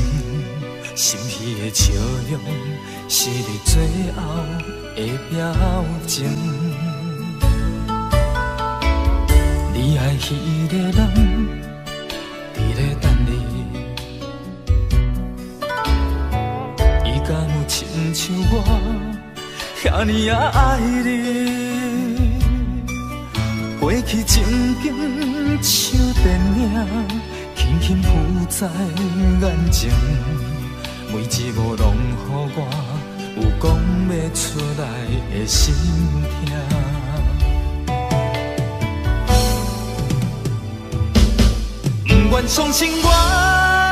心虚的笑容，是你最后的表情。你爱迄个人，伫咧等你，伊敢有亲像我遐尼也爱你？过去情景像电影，轻轻浮在眼前，每一幕拢予我有讲不出来的心痛。不愿相信我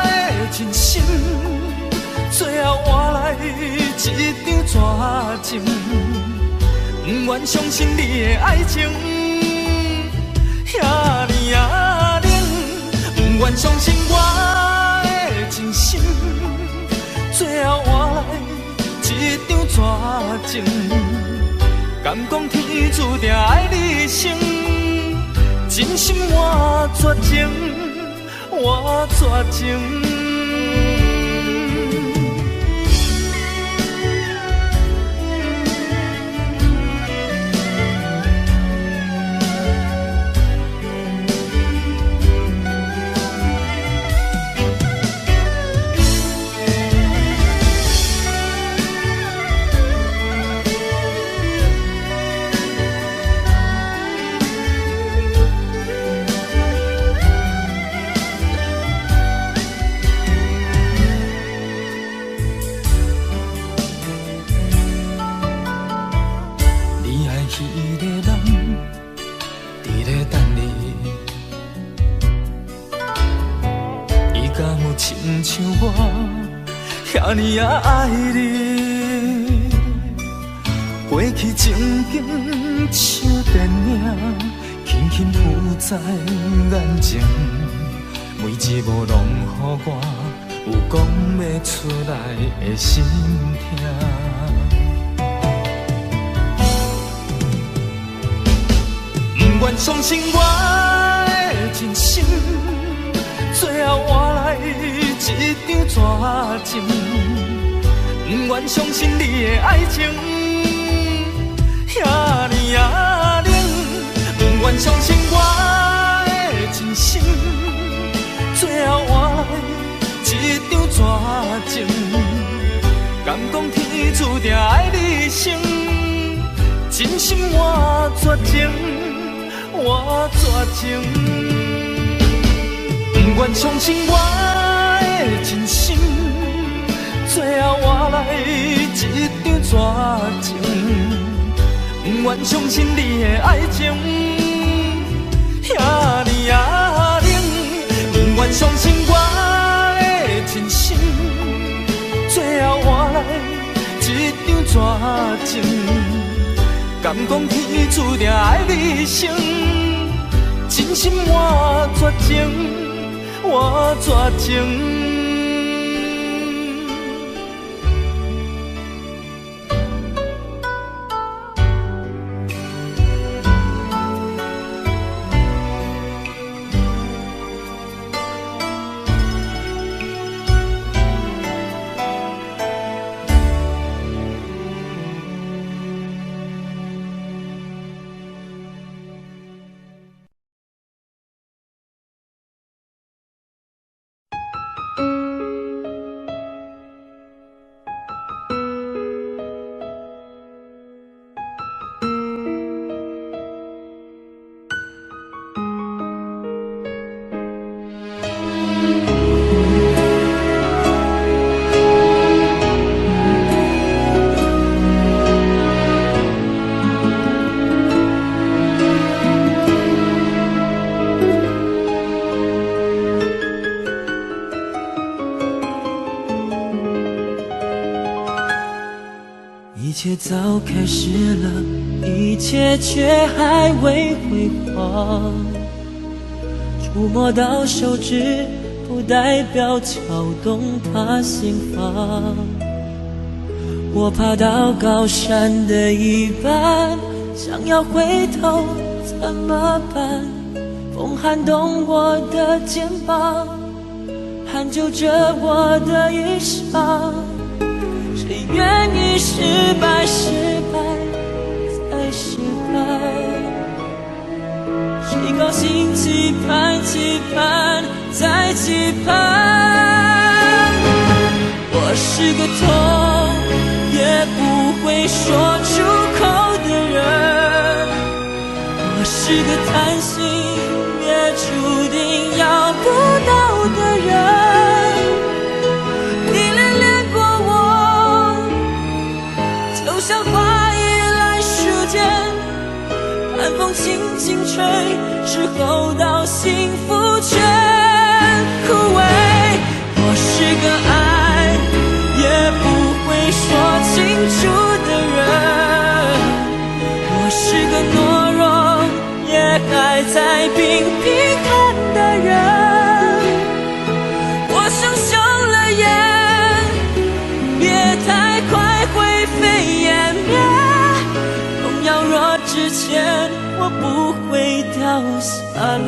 的真心，最后换来一张绝情。不愿相信你的爱情遐尼冷，不愿相信我的真心，最后换来一张绝情。敢讲天注定爱你一生，真心换绝情。我绝情。亲像我遐尼啊爱你，过去情景像电影，轻轻浮在眼前，每一幕拢予我有讲袂出来的心痛。不愿相信我的真心，最后换来一张纸情。不愿相信你的爱情遐尼啊冷，不愿相信我的真心，最后换来一张纸情。敢讲天注定爱你生，真心换绝情。我绝情，不愿相信我的真心，最后换来一张纸情。不愿相信你的爱情遐尼啊冷，不愿相信我的真心，最后换来一张纸情。敢讲天注定爱你生，真心我绝情，我绝情。一切早开始了，一切却还未辉煌。触摸到手指，不代表敲动他心房。我爬到高山的一半，想要回头怎么办？风撼动我的肩膀，hand揪着我的衣裳。谁愿意失败，失败再失败？谁高兴期盼，期盼再期盼？我是个痛也不会说出口的人，我是个贪心也注定要不到的人。像花依赖时间，寒风轻轻吹，之后到幸福全枯萎。我是个爱也不会说清楚的人，我是个懦弱也还在拼拼看的人。我想笑了眼，别太快灰飞烟灭，痛要若之前我不会掉下泪。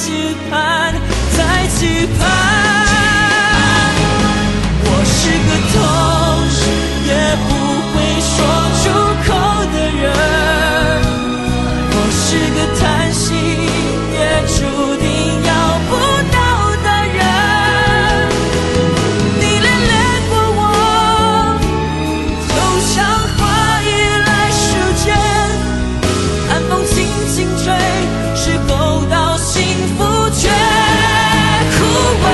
期盼，在期盼。我是个痛，也不会说出口的人。我是个叹息，也注定要不到的人。你恋恋过我，就像花依赖时间，寒风轻轻吹，时候到幸福却枯萎。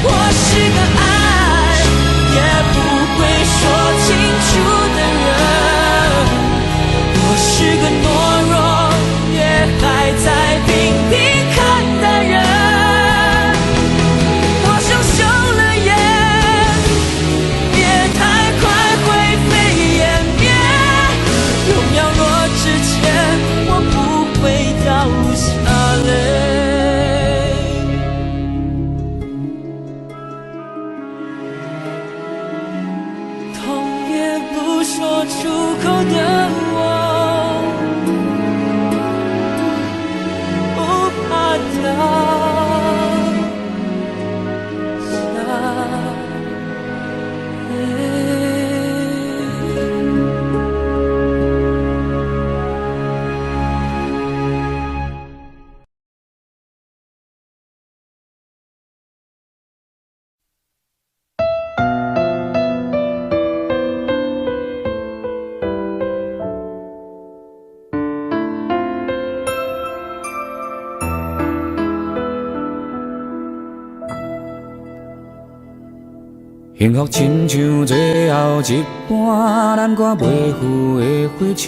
我是个爱也不会说清楚的人，我是个懦弱也还在拼命看的人。我想休了眼，别太快灰飞烟灭，有秒落之前我不会掉下泪。痛也不说出口的我，不怕掉下泪。幸福亲像最后一班咱赶袂赴的火车，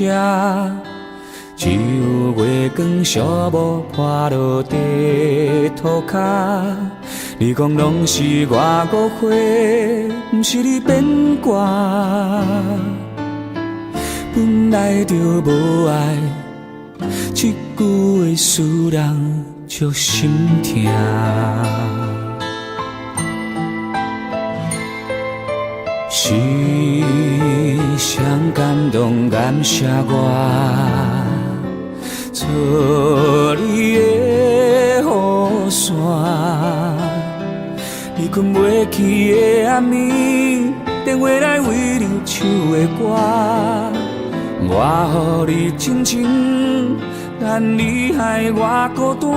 只有月光小雾破落地涂骹。你讲拢是我误会，不是你变卦。本来就无爱，这句话使人足心痛。是谁感动感谢我，做你的雨伞。你困袂去的暗暝，电话来为你唱的歌，我予你真情，但你害我孤单。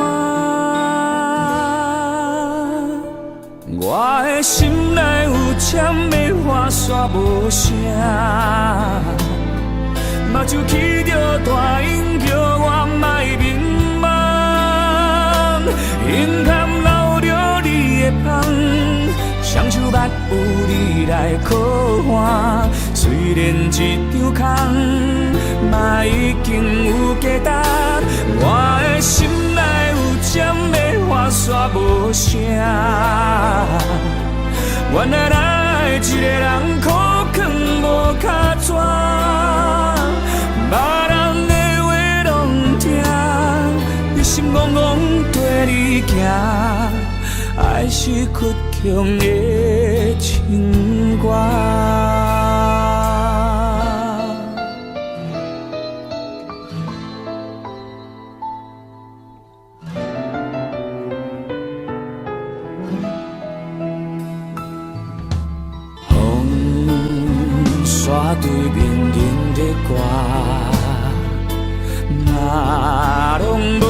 我的心内有签的花煞无声，目睭起着大音叫我莫迷茫，眼坎流着你的香，双手捌有你来靠岸。虽然一张空，嘛已经有价值。我的心内有签的花煞无声，原来咱一个人苦劝无脚纸，别人的话拢听，你心�iti戆跟你行，爱是倔强的情歌。山对面人在歌，嘛拢无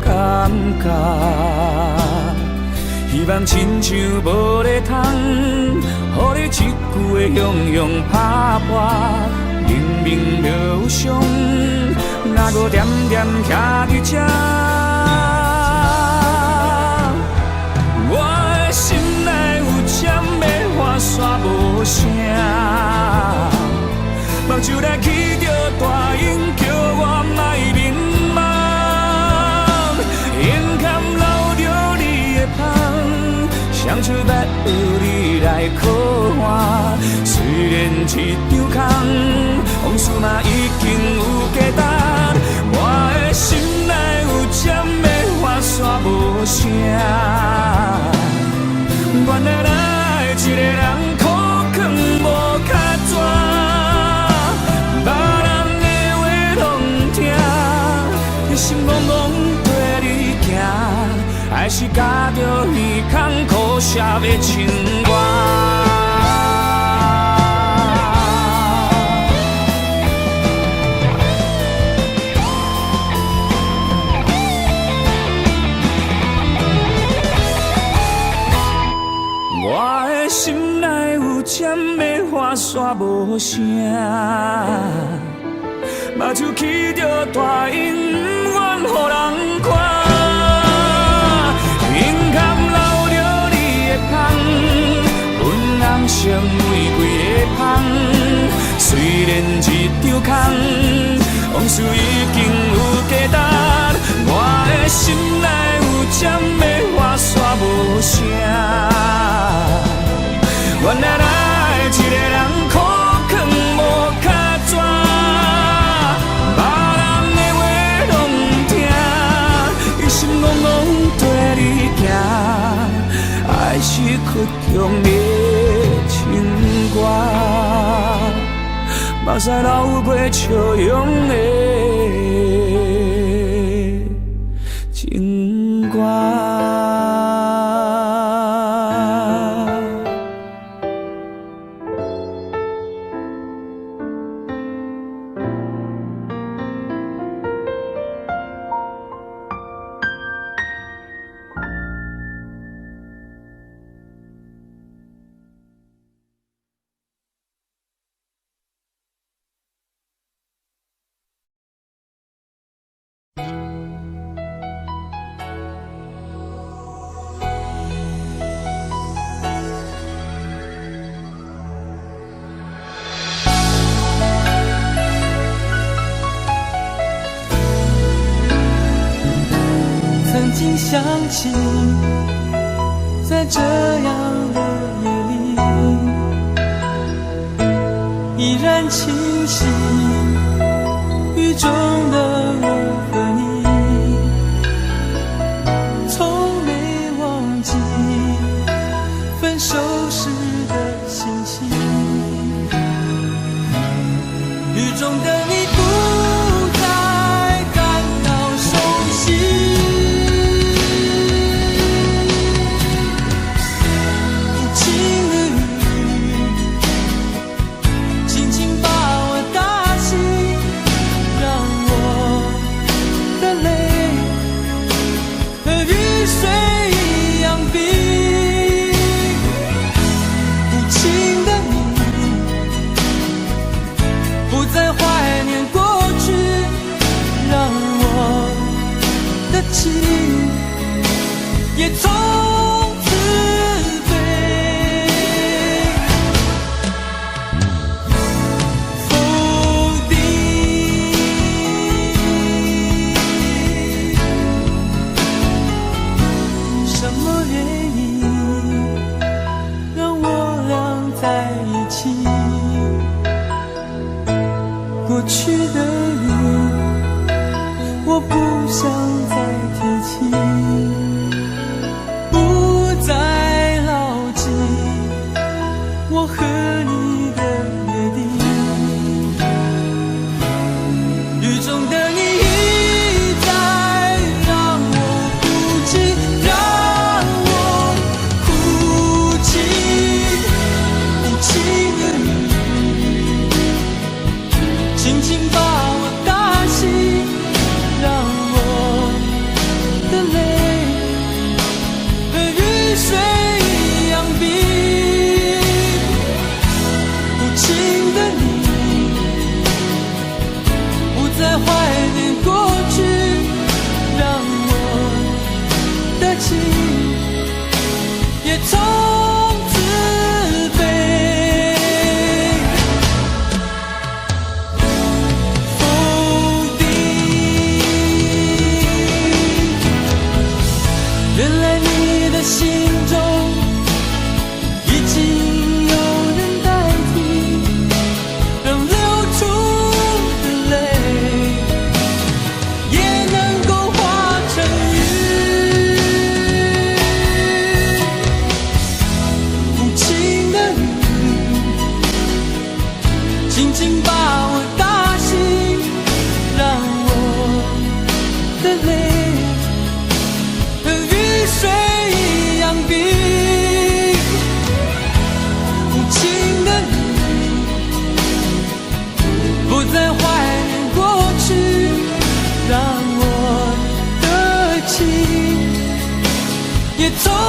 感觉。希望亲像无咧通，予你一句的雄雄拍破。明明就有伤，哪搁惦惦徛伫这？我的心内有签的花煞无声，目睭来起着大音叫我莫迷茫，眼坎流着你的香，双手捌有你来靠岸。虽然一张空，往事嘛已经有价值。我的心内有签的花煞无声，原来咱一个人苦劝无脚纸，别人的话拢听，你心怣怣跟你行。要唱歌。我的心内有针的花线无声，目睭起着大烟，不愿予人看。胸坎留着你的香，阮人生玫瑰的香。虽然一场空，往事已经有价值。我的心内有针的花线无声。原来爱一个人苦劝无卡纸，别人的话拢不听，一心戆戆跟你行，爱是曲中的情歌，目屎流过笑容的情歌。曾经想起，在这样的夜里，依然清晰，雨中的我和你，从没忘记分手时的心情。雨中的你不再感到熟悉，也从此飞，否定什么原因让我俩在一起？过去的雨，我不想再提起。我和你的约定，雨中的你一再让我哭泣，让我哭泣，无情的你，轻轻把我打醒，让我的泪和雨水一样冰。在怀念过去，让我的情也从此飞。否定，原来你的心中已经有人代替，让流出的泪轻轻把我打醒，让我的泪和雨水一样冰。错。